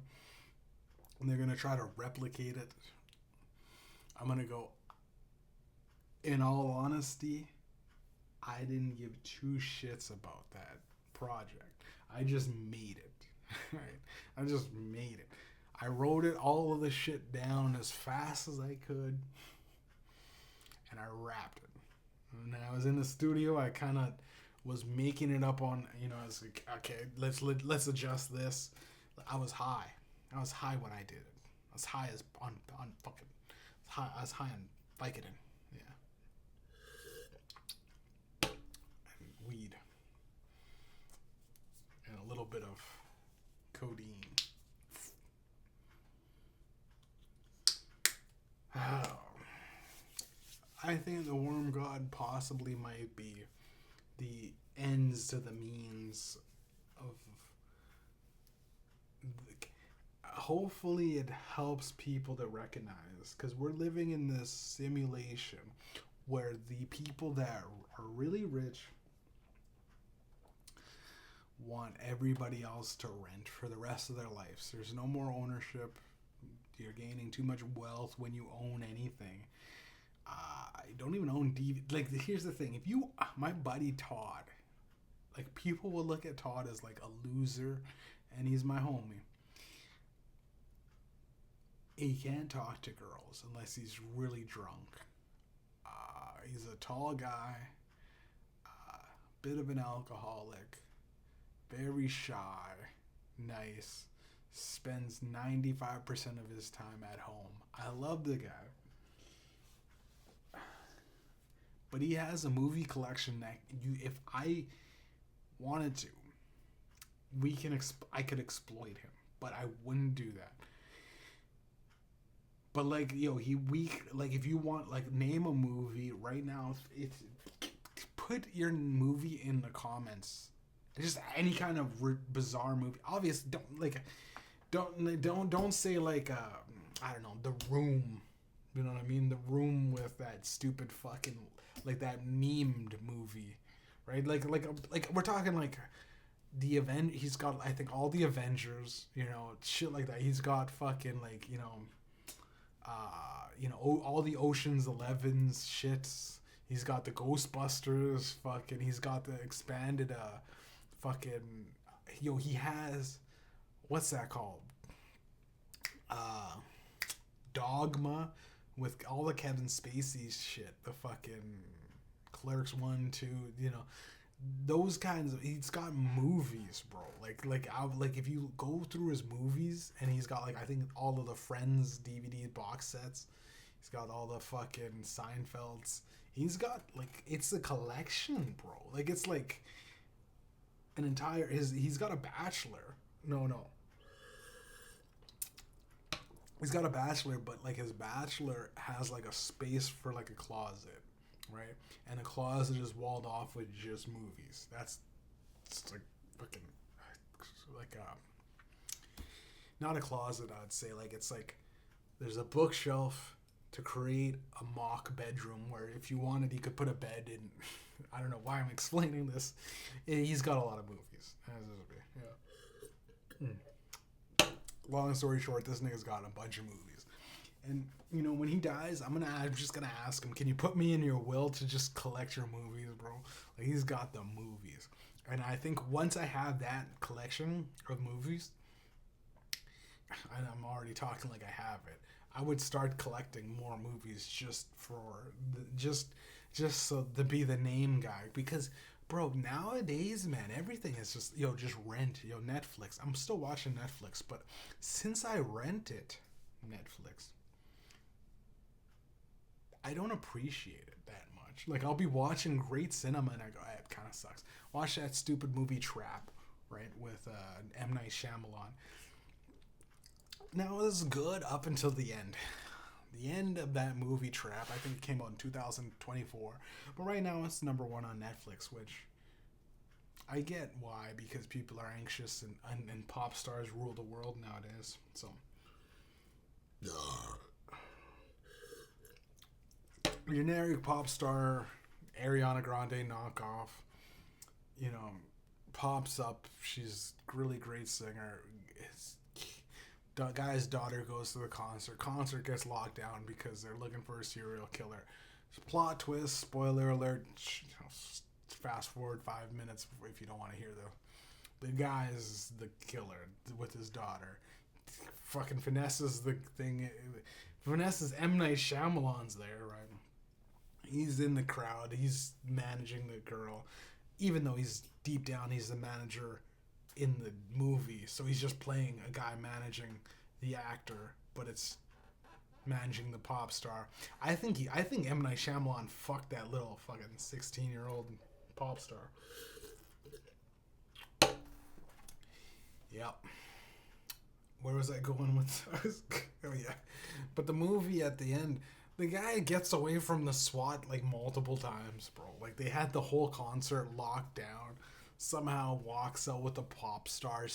and they're gonna try to replicate it, I'm gonna go, in all honesty, I didn't give two shits about that project. I just made it. Right? I just made it. I wrote all of the shit down as fast as I could. and I rapped it. And I was in the studio. I kind of was making it up on, I was like, okay, let's adjust this. I was high. I was high when I did it. I was high as on fucking, I was high on Vicodin. Yeah. And weed. And a little bit of codeine. I think the worm god possibly might be the ends to the means of. Hopefully, it helps people to recognize, because we're living in this simulation where the people that are really rich want everybody else to rent for the rest of their lives. There's no more ownership. You're gaining too much wealth when you own anything. I don't even own DVD. Like, here's the thing. If you, my buddy Todd, like, people will look at Todd as like a loser, and he's my homie. He can't talk to girls unless he's really drunk. He's a tall guy, bit of an alcoholic, very shy, nice, spends 95% of his time at home. I love the guy. But he has a movie collection that if I wanted to, I could exploit him, but I wouldn't do that. But like, if you want, like, name a movie right now, it's put your movie in the comments. Just any kind of bizarre movie. Obviously, don't say like I don't know, The Room. You know what I mean? The Room with that stupid fucking, like, that memed movie, right? Like we're talking like the event. He's got, I think, all the Avengers. Shit like that. He's got fucking, like, all the Ocean's 11s shits. He's got the Ghostbusters. Fucking, he's got the expanded fucking. He has, what's that called? Dogma, with all the Kevin Spacey shit. The fucking Clerks 1, 2. Those kinds of. He's got movies, bro. Like if you go through his movies, and he's got, like, I think all of the Friends DVD box sets. He's got all the fucking Seinfelds. He's got, like, it's a collection, bro. Like, it's like an entire. He's got a Bachelor. No. He's got a Bachelor, but, like, his Bachelor has, like, a space for, like, a closet, right? And the closet is walled off with just movies. It's like fucking, like, not a closet, I'd say. Like, it's like there's a bookshelf to create a mock bedroom where, if you wanted, you could put a bed in. I don't know why I'm explaining this. He's got a lot of movies. Yeah. Long story short, this nigga's got a bunch of movies. And, when he dies, I'm just gonna ask him, can you put me in your will to just collect your movies, bro? Like, he's got the movies. And I think once I have that collection of movies, and I'm already talking like I have it, I would start collecting more movies just so to be the name guy. Because, bro, nowadays, man, everything is just rent, Netflix. I'm still watching Netflix, but since I rented Netflix, I don't appreciate it that much. Like, I'll be watching great cinema and I go, it kind of sucks. Watch that stupid movie Trap, right, with M. Night Shyamalan. Now, it was good up until the end. The end of that movie Trap, I think it came out in 2024. But right now, it's number 1 on Netflix, which I get why, because people are anxious and pop stars rule the world nowadays. So, generic pop star, Ariana Grande knockoff, pops up. She's a really great singer. Guy's daughter goes to the concert. Concert gets locked down because they're looking for a serial killer. Plot twist, spoiler alert. Fast forward 5 minutes if you don't want to hear the guy is the killer with his daughter. Fucking finesses the thing. Finesses M. Night Shyamalan's there, right? He's in the crowd. He's managing the girl, even though he's deep down he's the manager in the movie. So he's just playing a guy managing the actor, but it's managing the pop star. I think M. Night Shyamalan fucked that little fucking 16-year-old pop star. Yep. Where was I going with? Oh yeah, but the movie at the end, the guy gets away from the SWAT like multiple times, bro. Like they had the whole concert locked down. Somehow walks out with the pop star.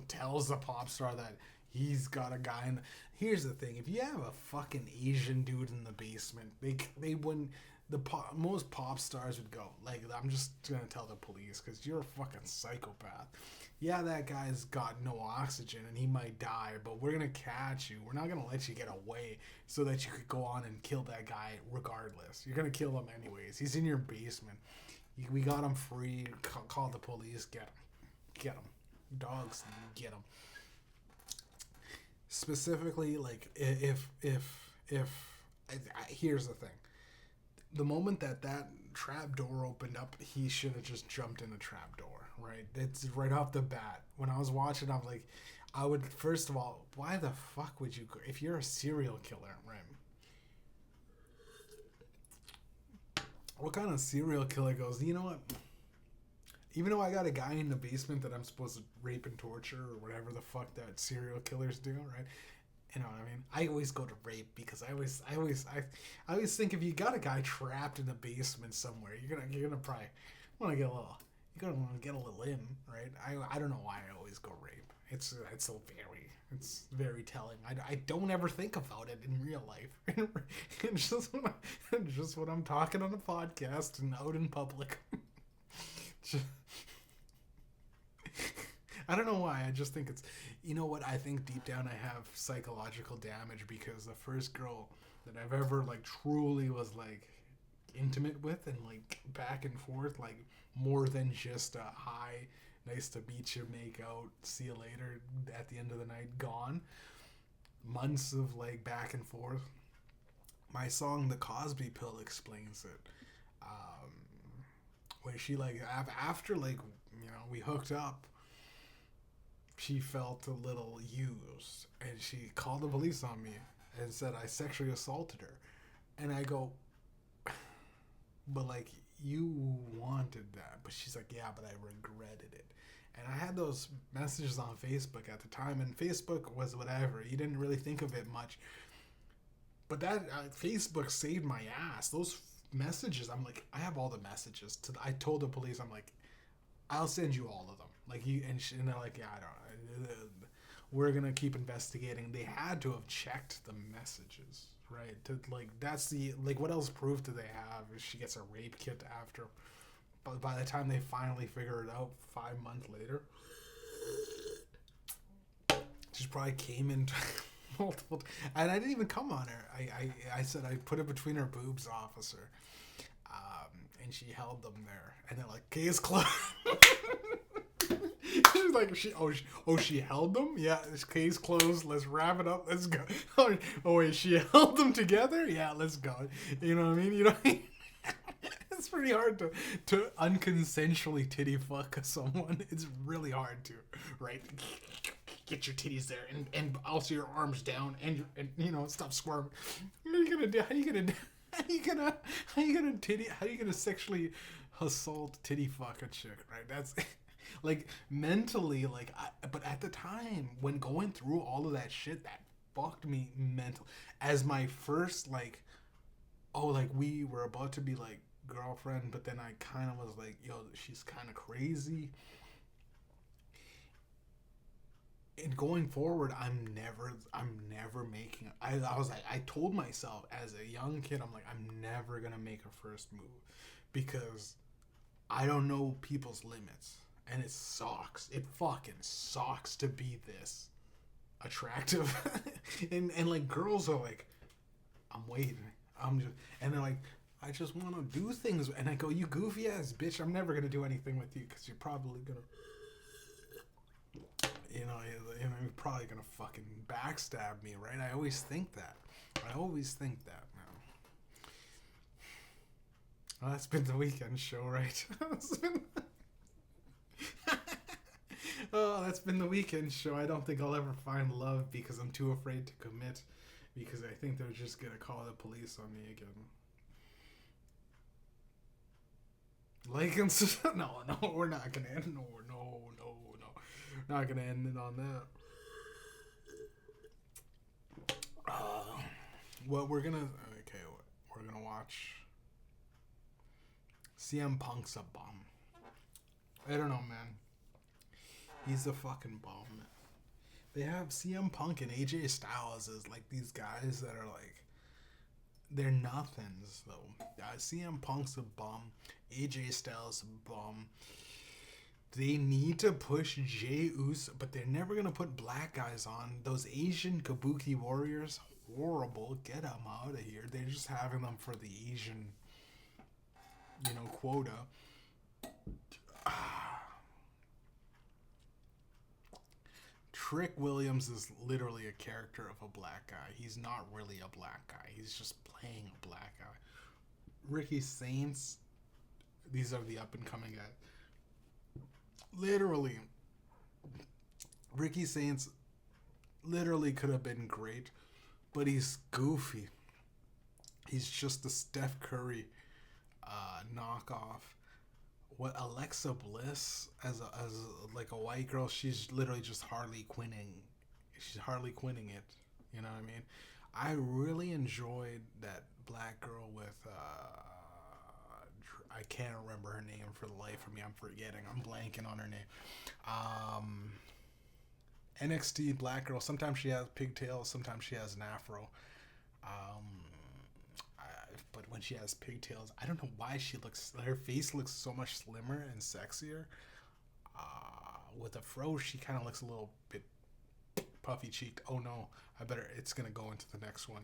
Tells the pop star that he's got a guy. And here's the thing: if you have a fucking Asian dude in the basement, they wouldn't. Most pop stars would go like, I'm just gonna tell the police because you're a fucking psychopath. Yeah, that guy's got no oxygen and he might die, but we're gonna catch you. We're not gonna let you get away so that you could go on and kill that guy regardless. You're gonna kill him anyways. He's in your basement. We got him free. Call the police. Get him. Dogs, get him. Specifically, like if here's the thing. The moment that trap door opened up, he should have just jumped in the trap door, right? It's right off the bat. When I was watching, I'm like, I would, first of all, why the fuck would you, if you're a serial killer, right? What kind of serial killer goes, you know what? Even though I got a guy in the basement that I'm supposed to rape and torture or whatever the fuck that serial killers do, right? You know what I mean? I always go to rape because I always think if you got a guy trapped in a basement somewhere, you're gonna probably want to get a little, you're gonna want to get a little in, right? I don't know why I always go rape. It's very telling. I don't ever think about it in real life. It's just when I'm talking on a podcast and out in public. I don't know why. I just think it's, you know what? I think deep down I have psychological damage because the first girl that I've ever like truly was like intimate with and like back and forth, like more than just a hi, nice to meet you, make out, see you later, at the end of the night, gone. Months of like back and forth. My song The Cosby Pill explains it. Where she like after like, you know, we hooked up, she felt a little used and she called the police on me and said I sexually assaulted her. And I go, but like, you wanted that. But she's like, yeah, but I regretted it. And I had those messages on Facebook at the time, and Facebook was whatever. You didn't really think of it much. But that Facebook saved my ass. Those messages, I'm like, I have all the messages. I told the police, I'm like, I'll send you all of them. Like, you, and they're like, yeah, I don't know. We're going to keep investigating. They had to have checked the messages, right? To like, that's the, like, what else proof do they have if she gets a rape kit after? But by the time they finally figure it out 5 months later, she probably came in multiple, and I didn't even come on her. I said I put it between her boobs, officer, and she held them there, and they're like, case closed. She's like, she held them? Yeah, this case closed. Let's wrap it up. Let's go. Oh wait, she held them together? Yeah, let's go. You know what I mean? You know what I mean? It's pretty hard to unconsensually titty fuck someone. It's really hard to, right? Get your titties there and also your arms down and you know, stop squirming. How are you gonna do? How are you gonna sexually assault titty fuck a chick, right? That's like mentally, like, but at the time when going through all of that shit, that fucked me mental. As my first, like, oh, like, we were about to be like girlfriend, but then I kind of was like, yo, she's kind of crazy. And going forward, I'm never making, I was like, I told myself as a young kid, I'm like, I'm never gonna make a first move because I don't know people's limits. And it sucks. It fucking sucks to be this attractive. and like, girls are like, I'm waiting. And they're like, I just want to do things. And I go, you goofy ass bitch, I'm never going to do anything with you because you're probably going to, you're probably going to fucking backstab me, right? I always think that. Man. Well, that's been the weekend show, right? Oh, that's been the weekend show. I don't think I'll ever find love because I'm too afraid to commit. Because I think they're just gonna call the police on me again. Like and no, we're not gonna end. No, not gonna end it on that. Well, we're gonna watch CM Punk's a bomb. I don't know, man. He's a fucking bomb. They have CM Punk and AJ Styles as like these guys that are like they're nothings though. CM Punk's a bomb. AJ Styles a bomb. They need to push Jey Uso, but they're never gonna put black guys on. Those Asian Kabuki warriors, horrible. Get them out of here. They're just having them for the Asian, quota. Trick Williams is literally a character of a black guy. He's not really a black guy. He's just playing a black guy. Ricky Saints, these are the up and coming guys. Literally, Ricky Saints literally could have been great, but he's goofy. He's just the Steph Curry knockoff. What Alexa Bliss as like a white girl, she's literally just Harley Quinning. She's Harley Quinning it. You know what I mean? I really enjoyed that black girl with I can't remember her name for the life of me. I'm forgetting. I'm blanking on her name. NXT black girl. Sometimes she has pigtails. Sometimes she has an afro. But when she has pigtails, I don't know why her face looks so much slimmer and sexier. With a fro, she kind of looks a little bit puffy cheeked. Oh no, it's going to go into the next one.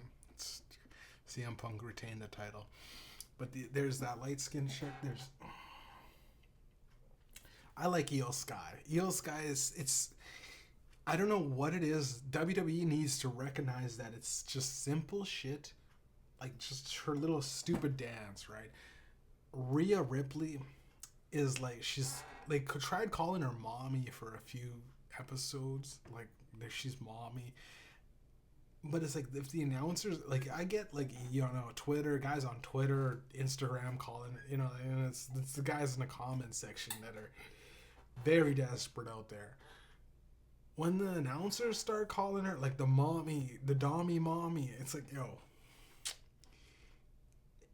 CM Punk retained the title. But there's that light skin chick. I like Io Sky. Io Sky I don't know what it is. WWE needs to recognize that it's just simple shit. Like just her little stupid dance, right? Rhea Ripley is like they tried calling her mommy for a few episodes, like she's mommy. But it's like if the announcers, like I get like Twitter guys on Twitter, Instagram calling, and it's the guys in the comment section that are very desperate out there. When the announcers start calling her like the Dommy mommy, it's like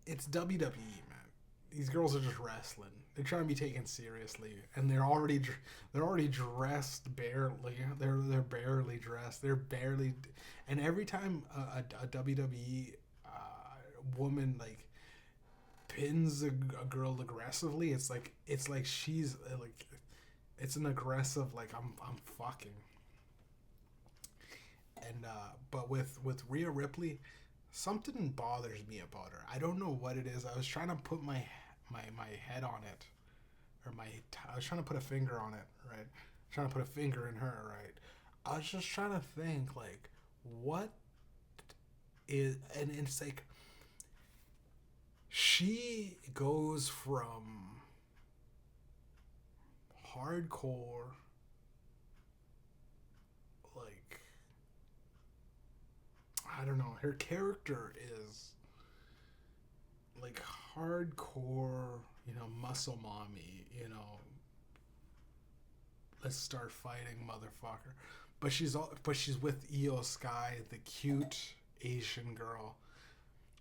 it's WWE, man. These girls are just wrestling. They're trying to be taken seriously, and they're already dressed barely. They're barely dressed. They're barely, and every time a WWE woman like pins a girl aggressively, it's like she's like it's an aggressive like I'm fucking. And but with Rhea Ripley, something bothers me about her. I don't know what it is. I was trying to put my head on it, or I was trying to put a finger on it, right? Trying to put a finger in her, right? I was just trying to think like, what is, and it's like she goes from hardcore, like I don't know. Her character is like hardcore, muscle mommy, let's start fighting, motherfucker. But she's with Io Sky, the cute Asian girl.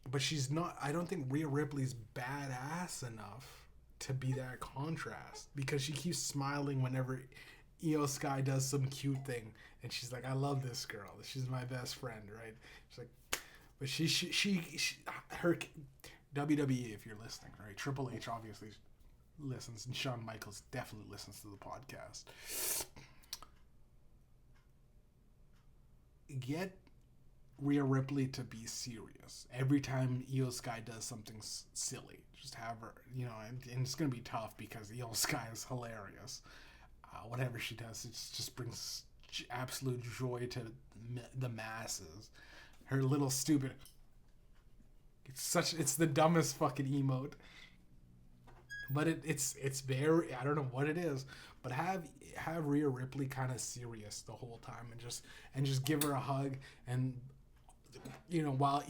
But she's not. I don't think Rhea Ripley's badass enough to be that contrast, because she keeps smiling whenever Io Sky does some cute thing, and she's like, "I love this girl. She's my best friend," right? She's like, but she her WWE, if you're listening, right? Triple H obviously listens, and Shawn Michaels definitely listens to the podcast. Get Rhea Ripley to be serious every time Io Sky does something silly. Just have her, and it's gonna be tough because Io Sky is hilarious. Whatever she does, it just brings absolute joy to the masses. Her little stupid. It's the dumbest fucking emote. But it's very, I don't know what it is, but have Rhea Ripley kind of serious the whole time, and just give her a hug, and while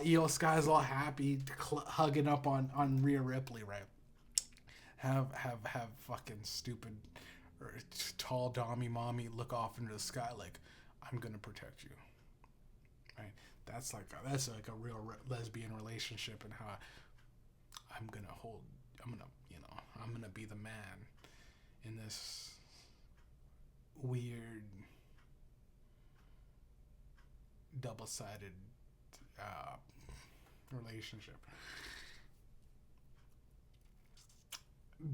Io Sky's all happy hugging up on Rhea Ripley, right? Have fucking stupid or tall Dommy mommy look off into the sky like, I'm gonna protect you, right? That's like a real lesbian relationship, and how I'm gonna I'm gonna be the man in this weird double-sided uh, relationship.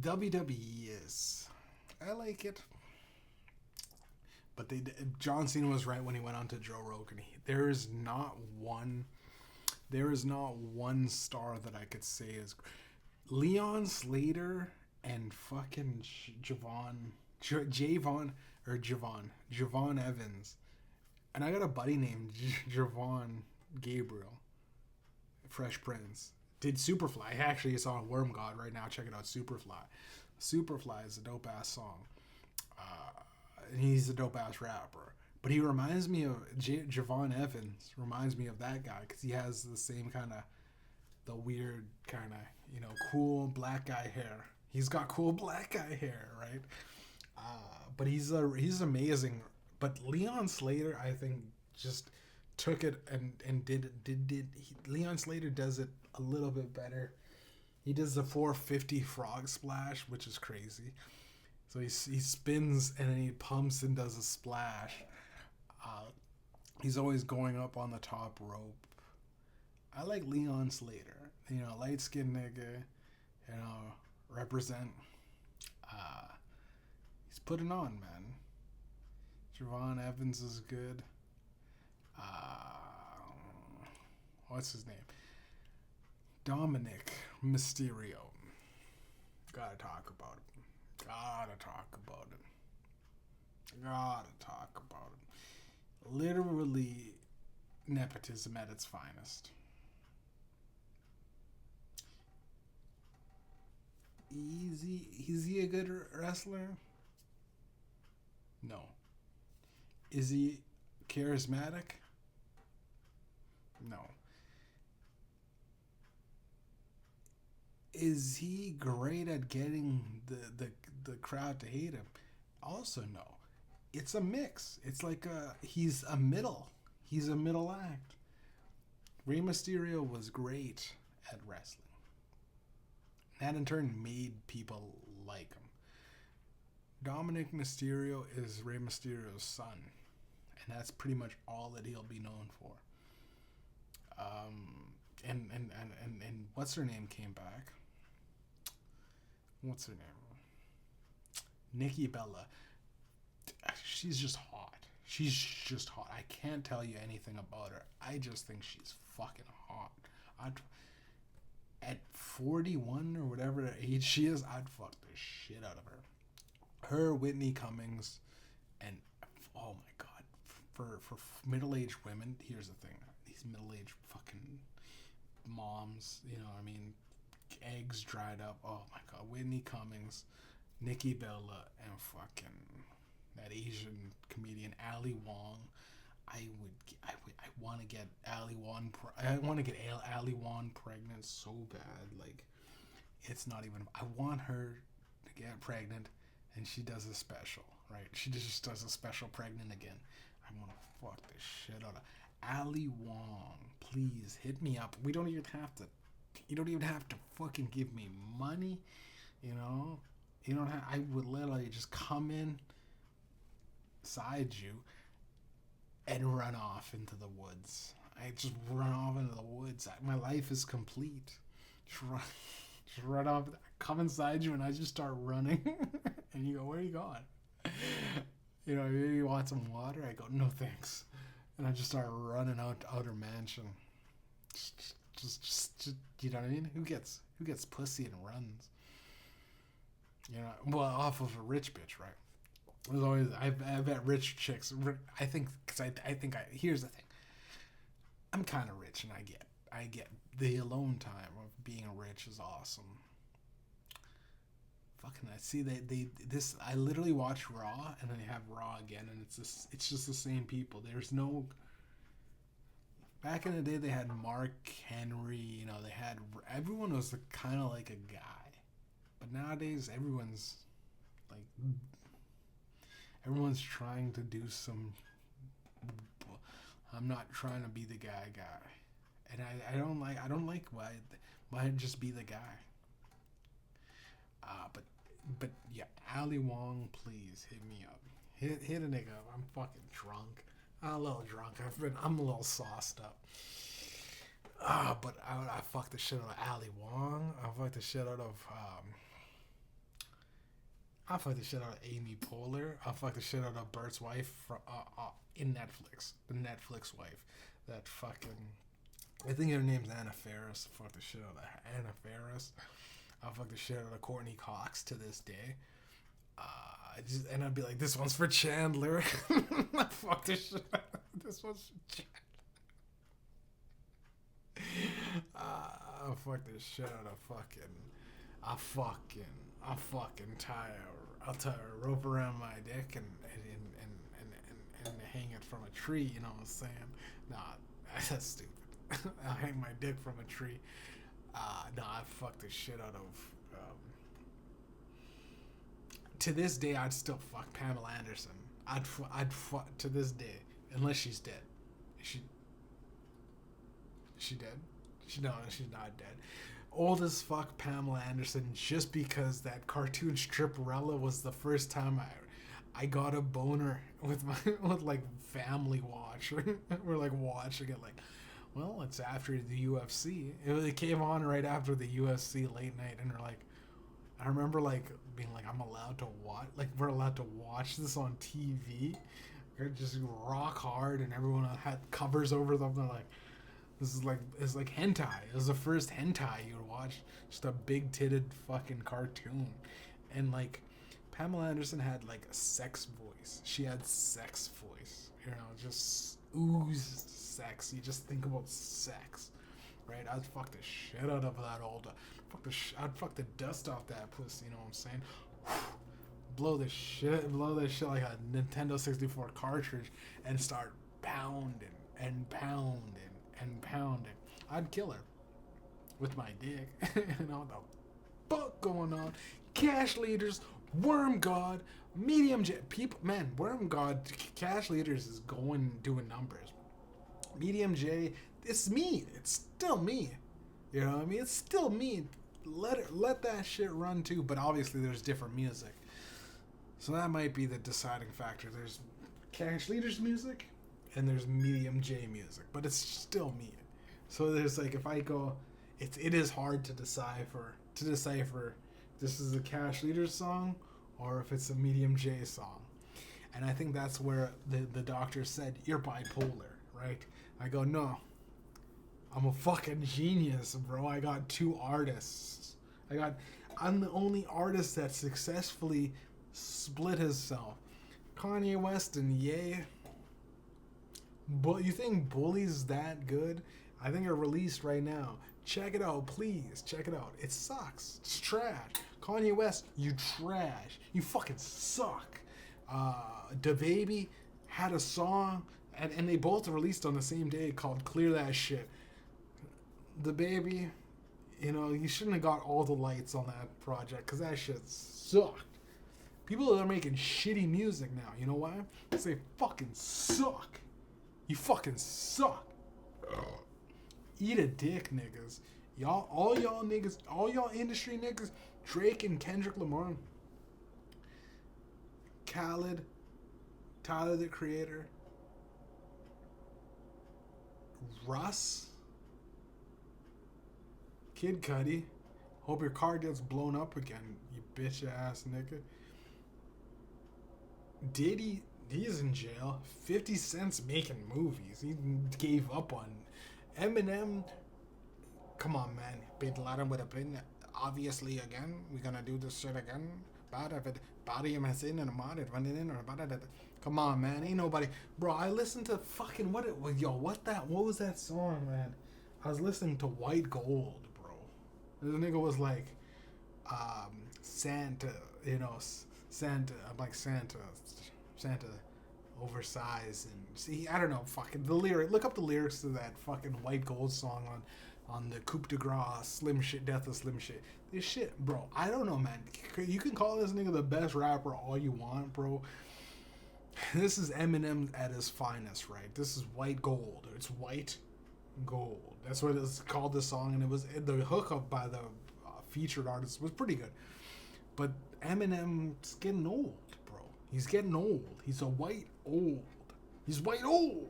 WWE is, I like it, but John Cena was right when he went on to Joe Rogan. There is not one star that I could say is Leon Slater and fucking Javon Evans. And I got a buddy named Javon Gabriel, Fresh Prince. Did Superfly. I actually saw Worm God right now. Check it out, Superfly. Superfly is a dope ass song. And he's a dope ass rapper. But he reminds me of Javon Evans. Reminds me of that guy because he has the same kind of, the weird kind of, cool black guy hair. He's got cool black guy hair, right? But he's amazing. But Leon Slater, I think, just took it and did Leon Slater does it a little bit better. He does the 450 frog splash, which is crazy. So he spins and then he pumps and does a splash. He's always going up on the top rope. I like Leon Slater. Light skinned nigga. Represent. He's putting on, man. Javon Evans is good. What's his name? Dominic Mysterio. Gotta talk about it. Literally nepotism at its finest. Is he a good wrestler? No. Is he charismatic? No. Is he great at getting the crowd to hate him? Also no. It's a mix. It's like he's a middle act. Rey Mysterio was great at wrestling. That in turn made people like him. Dominic Mysterio is Rey Mysterio's son, and that's pretty much all that he'll be known for. And what's her name came back? What's her name? Nikki Bella. She's just hot. I can't tell you anything about her. I just think she's fucking hot. At 41 or whatever age she is, I'd fuck the shit out of her. Her, Whitney Cummings, and oh my god, for middle-aged women, here's the thing: these middle-aged fucking moms, eggs dried up. Oh my god, Whitney Cummings, Nikki Bella, and fucking that Asian comedian Ali Wong. I want to get Ali Wong. I want to get Ali Wong pregnant so bad. Like, it's not even. I want her to get pregnant, and she does a special, right? She just does a special pregnant again. I want to fuck the shit out of Ali Wong. Please hit me up. You don't even have to fucking give me money. You don't have. I would literally just come in, side you, and run off into the woods. I just run off into the woods. My life is complete. Just run off. Come inside you, and I just start running. And you go, "Where are you going?" You want some water? I go, "No, thanks." And I just start running out to Outer Mansion. Just you know what I mean? Who gets pussy and runs? Well, off of a rich bitch, right? There's always I bet rich chicks. I think here's the thing. I'm kind of rich, and I get the alone time of being rich is awesome. can I see they this? I literally watch Raw and then they have Raw again, and it's just the same people. There's no. Back in the day, they had Mark Henry. You know, they had everyone was kind of like a guy, but nowadays everyone's trying to do some. I'm not trying to be the guy, and I don't like why just be the guy. But yeah, Ali Wong, please hit me up. Hit a nigga up. I'm fucking drunk. I'm a little drunk. I'm a little sauced up. But I fucked the shit out of Ali Wong. I fucked the shit out of I fucked the shit out of Amy Poehler. I fucked the shit out of Bert's wife from in Netflix. The Netflix wife. That fucking. I think her name's Anna Faris. I fucked the shit out of Anna Faris. I fucked the shit out of Courtney Cox to this day. And I'd be like, this one's for Chandler. I fucked the shit out of this one's for Chandler. I fucked the shit out of I'll tie a rope around my dick and hang it from a tree, you know what I'm saying? Nah, that's stupid. I'll hang my dick from a tree. I fucked the shit out of to this day I'd still fuck Pamela Anderson. I'd fuck to this day, unless she's dead. She dead? She's not dead. Old as fuck Pamela Anderson, just because that cartoon Stripperella was the first time I got a boner with like family watch. We're like watching it like, well, it's after the UFC. It came on right after the UFC late night, and we're like, I remember like being like, I'm allowed to watch, like we're allowed to watch this on TV. It just rock hard, and everyone had covers over them. They're like, it's like hentai. It was the first hentai you would watch. Just a big titted fucking cartoon. And like Pamela Anderson had like a sex voice. She had sex voice. You know, just oozed sex. You just think about sex. Right? I'd fuck the shit out of that old I'd fuck the dust off that pussy, you know what I'm saying? Blow the shit like a Nintendo 64 cartridge and start pounding and pounding and pounding. I'd kill her with my dick. You know what the fuck going on? Cash Leaders, Worm God, Mediumjay. People, man, Worm God, Cash Leaders is doing numbers. Mediumjay, it's me. It's still me. You know what I mean? It's still me. Let that shit run too. But obviously there's different music. So that might be the deciding factor. There's Cash Leaders music and there's Mediumjay music, but it's still me. So there's like, if I go, it is hard to decipher this is a Cash Leaders song or if it's a Mediumjay song. And I think that's where the doctor said, you're bipolar, right? I go, no, I'm a fucking genius, bro. I got two artists. I'm the only artist that successfully split himself. Kanye West and Ye. But you think Bully's that good? I think it released right now. Check it out, please. Check it out. It sucks. It's trash. Kanye West, you trash. You fucking suck. DaBaby had a song, and they both released on the same day called Clear That Shit. DaBaby, you know, you shouldn't have got all the lights on that project because that shit sucked. People are making shitty music now. You know why? Because they fucking suck. You fucking suck. Eat a dick, niggas. All y'all industry niggas, Drake and Kendrick Lamar, Khaled, Tyler the Creator, Russ, Kid Cudi. Hope your car gets blown up again, you bitch ass nigga. Diddy, he's in jail. 50 Cent's making movies. He gave up on Eminem. Come on, man. Bin Laden would have been obviously again. We're gonna do this shit again. Body him has in and about it running in or about it. Come on, man. Ain't nobody, bro. I listened to fucking what was that song, man? I was listening to White Gold, bro. The nigga was like, Santa, Santa. I'm like Santa, oversized and see. I don't know. Fucking the lyric. Look up the lyrics to that fucking White Gold song on the Coupe de Gras, Slim Shit, Death of Slim Shit. This shit, bro. I don't know, man. You can call this nigga the best rapper all you want, bro. This is Eminem at his finest, right? This is White Gold. It's White Gold. That's what it's called, this song, and it was the hookup by the featured artist was pretty good. But Eminem's getting old, bro. He's getting old. He's a white old. He's white old.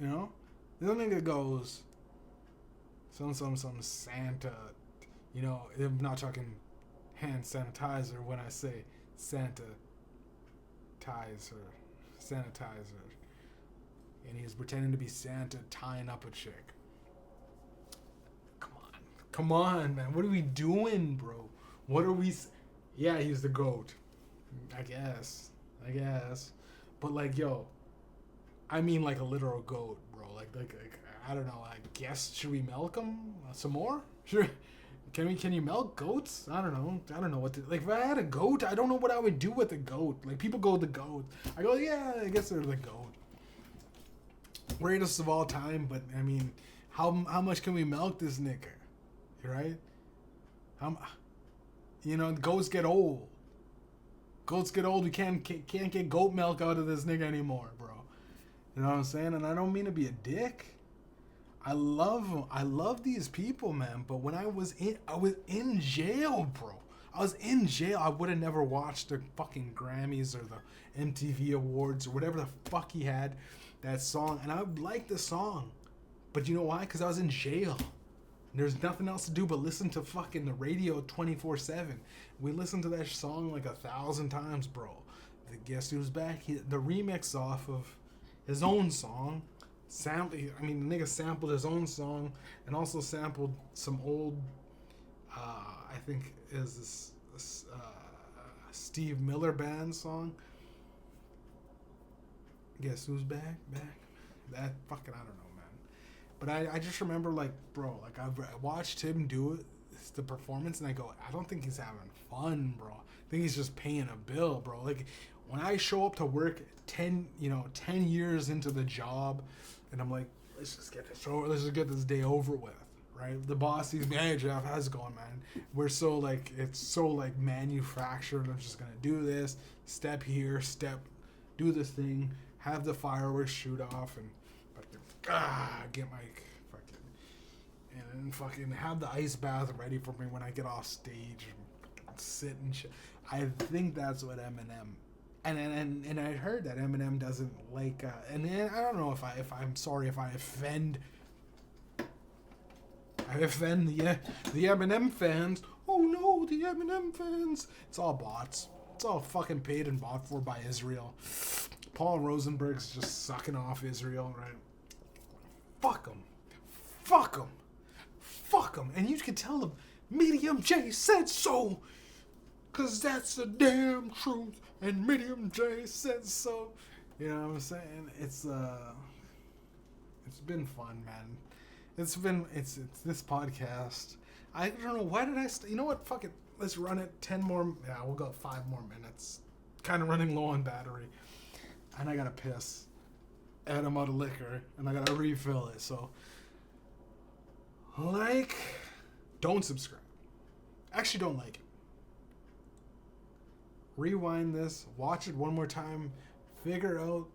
You know? The other nigga goes, some Santa. You know, I'm not talking hand sanitizer when I say sanitizer. And he's pretending to be Santa tying up a chick. Come on, man. What are we doing, bro? What are we... Yeah, he's the GOAT. I guess. But, like, yo, I mean, like, a literal goat, bro. Like I don't know. I guess, should we milk him some more? Sure. Can you milk goats? I don't know what to... Like, if I had a goat, I don't know what I would do with a goat. Like, people go the goat. I go, yeah, I guess they're the goat. Greatest of all time, but, I mean, how much can we milk this nigga? Right? Goats get old. We can't get goat milk out of this nigga anymore, bro. You know what I'm saying? And I don't mean to be a dick. I love these people, man. But when I was in jail, bro. I was in jail. I would have never watched the fucking Grammys or the MTV Awards or whatever the fuck he had that song. And I liked the song. But you know why? Because I was in jail. There's nothing else to do but listen to fucking the radio 24/7. We listened to that song like 1,000 times, bro. The Guess Who's Back? The remix off of his own song. The nigga sampled his own song and also sampled some old, I think is this Steve Miller Band song. Guess Who's Back? That fucking, I don't know. But I just remember, like, bro, like, I watched him do it, the performance, and I go, I don't think he's having fun, bro. I think he's just paying a bill, bro. Like, when I show up to work 10 years into the job, and I'm like, let's just get this day over with, right? The boss sees me, hey, Jeff, how's it going, man? We're so, like, it's so, like, manufactured. I'm just going to do this, step here, do this thing, have the fireworks shoot off, and get my fucking have the ice bath ready for me when I get off stage and sit and shit. I think that's what Eminem, and I heard that Eminem doesn't like, and I don't know if I'm sorry if I offend the Eminem fans. Oh no, the Eminem fans. It's all bots. It's all fucking paid and bought for by Israel. Paul Rosenberg's just sucking off Israel, right? Fuck them. And you can tell them, Mediumjay said so. Because that's the damn truth. And Mediumjay said so. You know what I'm saying? It's been fun, man. It's this podcast. I don't know, why did I... you know what? Fuck it. Let's run it 10 more... Yeah, we'll go 5 more minutes. Kind of running low on battery. And I gotta piss. And I'm out of liquor, and I gotta refill it. So, don't subscribe. Actually, don't like it. Rewind this, watch it one more time, figure out,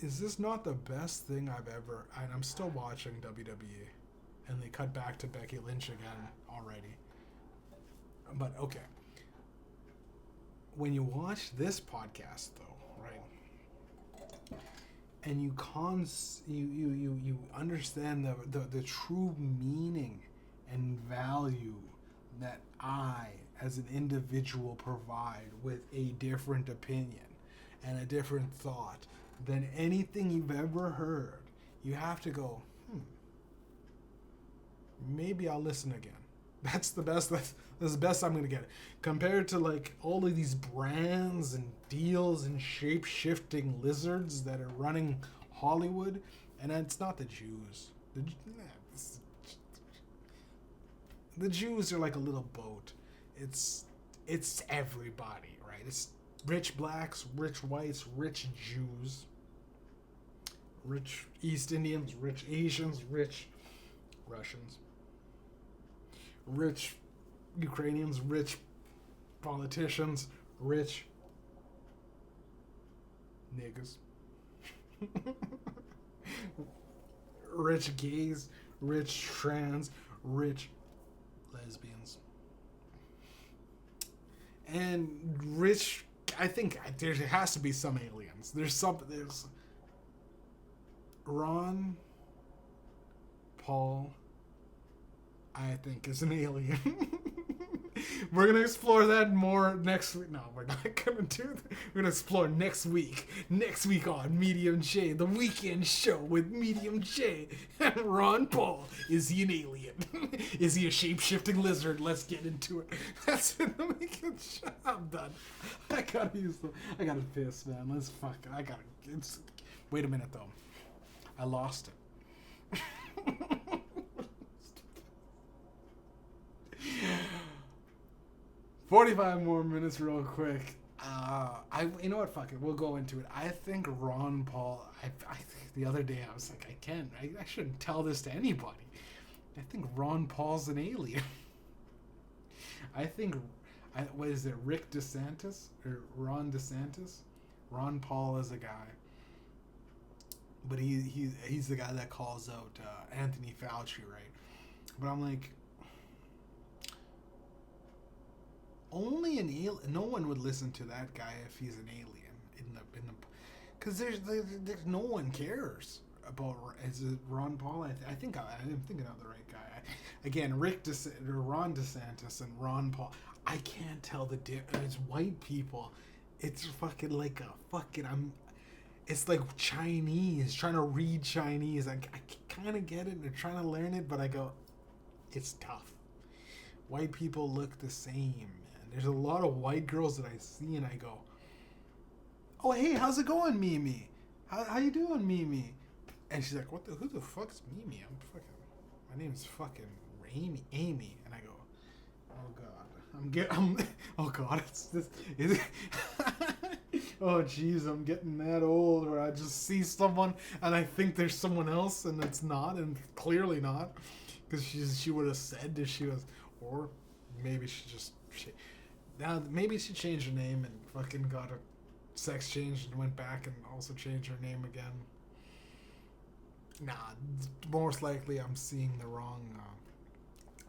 is this not the best thing I've ever... And I'm still watching WWE, and they cut back to Becky Lynch again already. But, okay. When you watch this podcast, though, right... And you understand the true meaning and value that I, as an individual, provide with a different opinion and a different thought than anything you've ever heard. You have to go, maybe I'll listen again. That's the best I'm going to get. Compared to, like, all of these brands and deals and shape-shifting lizards that are running Hollywood. And it's not the Jews. The Jews are like a little boat. It's it's everybody, right? It's rich blacks, rich whites, rich Jews, rich East Indians, rich Asians, rich Russians, rich Ukrainians, rich politicians, rich niggas, rich gays, rich trans, rich lesbians, and rich. I think there has to be some aliens. There's Ron Paul, I think, is an alien. We're gonna explore that more next week. No, we're not gonna do that. We're gonna explore next week. Next week on Mediumjay, the weekend show with Mediumjay and Ron Paul. Is he an alien? Is he a shape-shifting lizard? Let's get into it. That's in the weekend show. I'm done. I gotta piss, man. Let's fuck it. Wait a minute though. I lost it. 45 more minutes real quick. You know what, fuck it, we'll go into it. I think Ron Paul, I think the other day I was like, I shouldn't tell this to anybody. I think Ron Paul's an alien. What is it, Rick DeSantis? Or Ron DeSantis? Ron Paul is a guy. But he's the guy that calls out Anthony Fauci, right? But I'm like, only an alien. No one would listen to that guy if he's an alien because there's no one cares about. Is it Ron Paul? I think I'm thinking of the right guy. Again, Ron DeSantis and Ron Paul. I can't tell the difference. It's white people. It's fucking like a fucking. It's like Chinese, trying to read Chinese. I kind of get it. They're trying to learn it, but I go, it's tough. White people look the same, man. There's a lot of white girls that I see, and I go, oh, hey, how's it going, Mimi? How you doing, Mimi? And she's like, who the fuck's Mimi? My name's fucking Amy. And I go, oh, God. Oh, God, it's this. Oh, jeez, I'm getting that old where I just see someone and I think there's someone else and it's not, and clearly not, because she would have said that she was, or maybe maybe she changed her name and fucking got a sex change and went back and also changed her name again. Nah, most likely I'm seeing the wrong.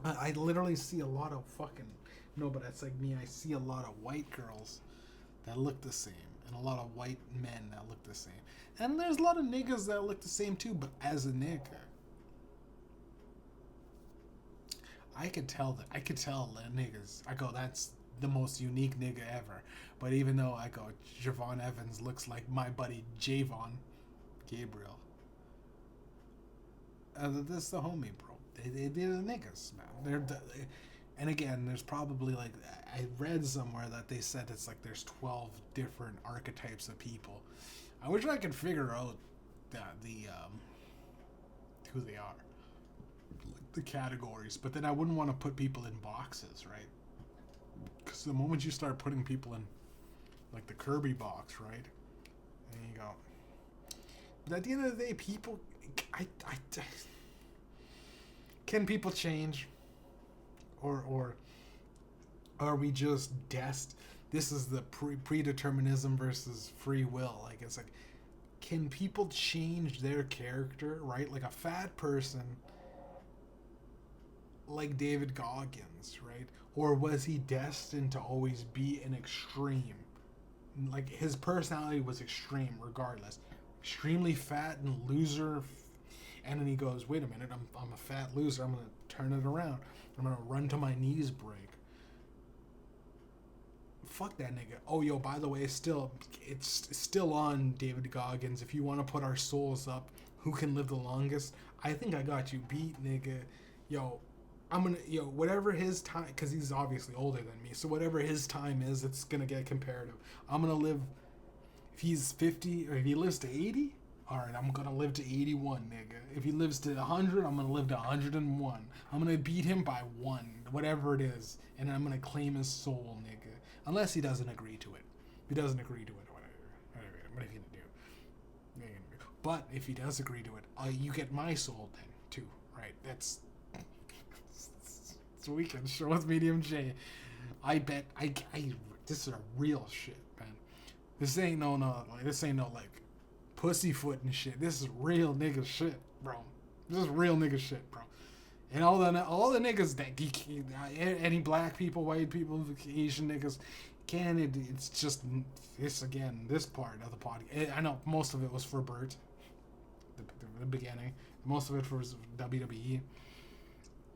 I literally see a lot of fucking. No, but that's like me. I see a lot of white girls that look the same, and a lot of white men that look the same. And there's a lot of niggas that look the same too, but as a nigga, I could tell that niggas. I go, that's the most unique nigga ever. But even though I go, Javon Evans looks like my buddy Javon Gabriel. That's the homie, bro. They're the niggas, man. And again, there's probably like, I read somewhere that they said it's like there's 12 different archetypes of people. I wish I could figure out who they are, the categories, but then I wouldn't want to put people in boxes, right? Because the moment you start putting people in like the Kirby box, right? And you go, but at the end of the day, people, can people change? Or are we just destined? This is the predeterminism versus free will. Like, it's like, can people change their character, right? Like a fat person like David Goggins, right? Or was he destined to always be an extreme? Like, his personality was extreme regardless. Extremely fat and loser. And then he goes, wait a minute, I'm a fat loser. I'm going to turn it around. I'm going to run till my knees break. Fuck that nigga. Oh, yo, by the way, it's still on David Goggins. If you want to put our souls up, who can live the longest? I think I got you beat, nigga. Yo, whatever his time, because he's obviously older than me, so whatever his time is, it's going to get comparative. I'm going to live, if he's 50, or if he lives to 80, alright, I'm going to live to 81, nigga. If he lives to 100, I'm going to live to 101. I'm going to beat him by 1, whatever it is, and I'm gonna claim his soul, nigga. Unless he doesn't agree to it. If he doesn't agree to it, whatever. What are you gonna do? But if he does agree to it, you get my soul then too, right? That's it's a weekend show with Mediumjay. I bet this is a real shit, man. This ain't no like pussyfoot and shit. This is real nigga shit, bro. This is real nigga shit, bro. And all the niggas that any black people, white people, Asian niggas, it's just this part of the podcast. I know most of it was for Bert, the beginning. Most of it for WWE.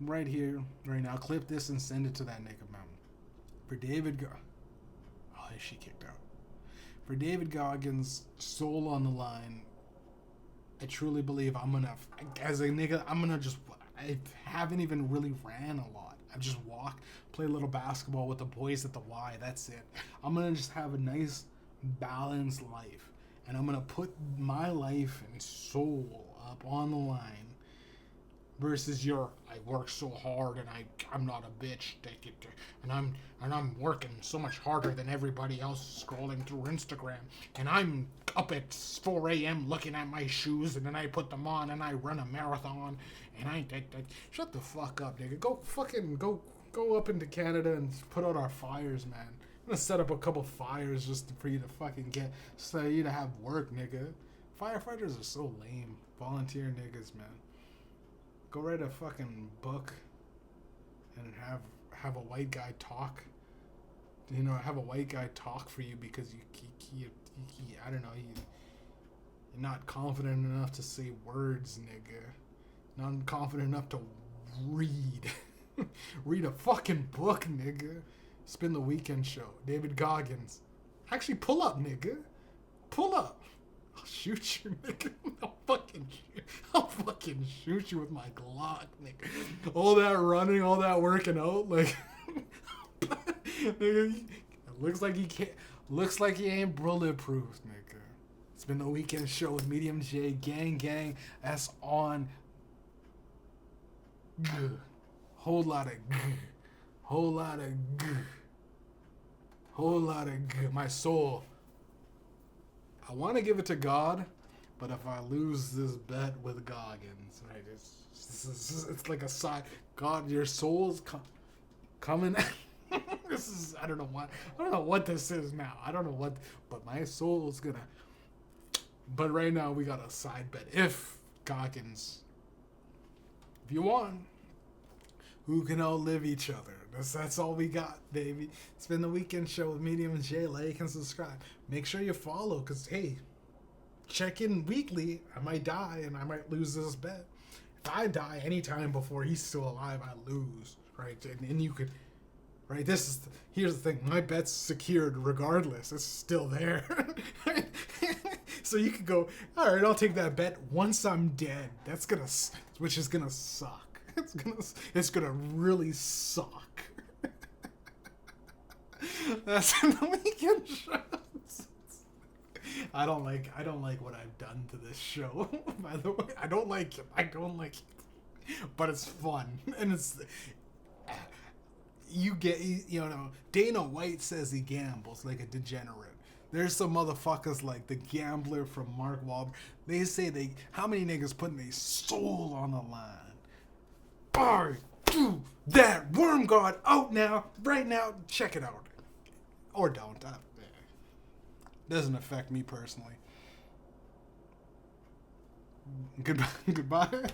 Right here, right now, clip this and send it to that nigga, man. For David oh, she kicked out. For David Goggins' soul on the line, I truly believe as a nigga, I haven't even really ran a lot. I've just walked, play a little basketball with the boys at the Y. That's it. I'm gonna just have a nice, balanced life, and I'm gonna put my life and soul up on the line. Versus I work so hard and I'm not a bitch, and I'm working so much harder than everybody else scrolling through Instagram, and I'm up at 4 a.m. looking at my shoes, and then I put them on and I run a marathon, and I shut the fuck up, nigga. Go up into Canada and put out our fires, man. I'm gonna set up a couple fires just for you to fucking so you to have work, nigga. Firefighters are so lame. Volunteer niggas, man. Go write a fucking book and have a white guy talk. You know, have a white guy talk for you because I don't know, you're not confident enough to say words, nigga. Not confident enough to read. Read a fucking book, nigga. Spin the Weekend Show. David Goggins. Actually, pull up, nigga. Pull up. I'll shoot you, nigga. I'll fucking shoot you with my Glock, nigga. All that running, all that working out, like, nigga, it looks like he ain't bulletproof, nigga. It's been the Weekend Show with Mediumjay, gang. That's on. Whole lot of my soul. I want to give it to God, but if I lose this bet with Goggins, right, it's like a side. God, your soul's coming. I don't know what this is now. I don't know what, but my soul's gonna. But right now we got a side bet. If Goggins, if you want, who can outlive each other? That's all we got, baby. It's been the Weekend Show with Mediumjay. Like and subscribe. Make sure you follow, because, hey, check in weekly. I might die, and I might lose this bet. If I die anytime before he's still alive, I lose, right? And you could, right? Here's the thing. My bet's secured regardless. It's still there. So you could go, all right, I'll take that bet once I'm dead. Which is gonna suck. It's gonna really suck. That's in the Weekend Show. I don't like what I've done to this show. By the way, I don't like it. But it's fun, and Dana White says he gambles like a degenerate. There's some motherfuckers like the gambler from Mark Wahlberg. They say how many niggas putting their soul on the line. Alright, that Worm God out now, right now. Check it out, or don't. Doesn't affect me personally. Goodbye.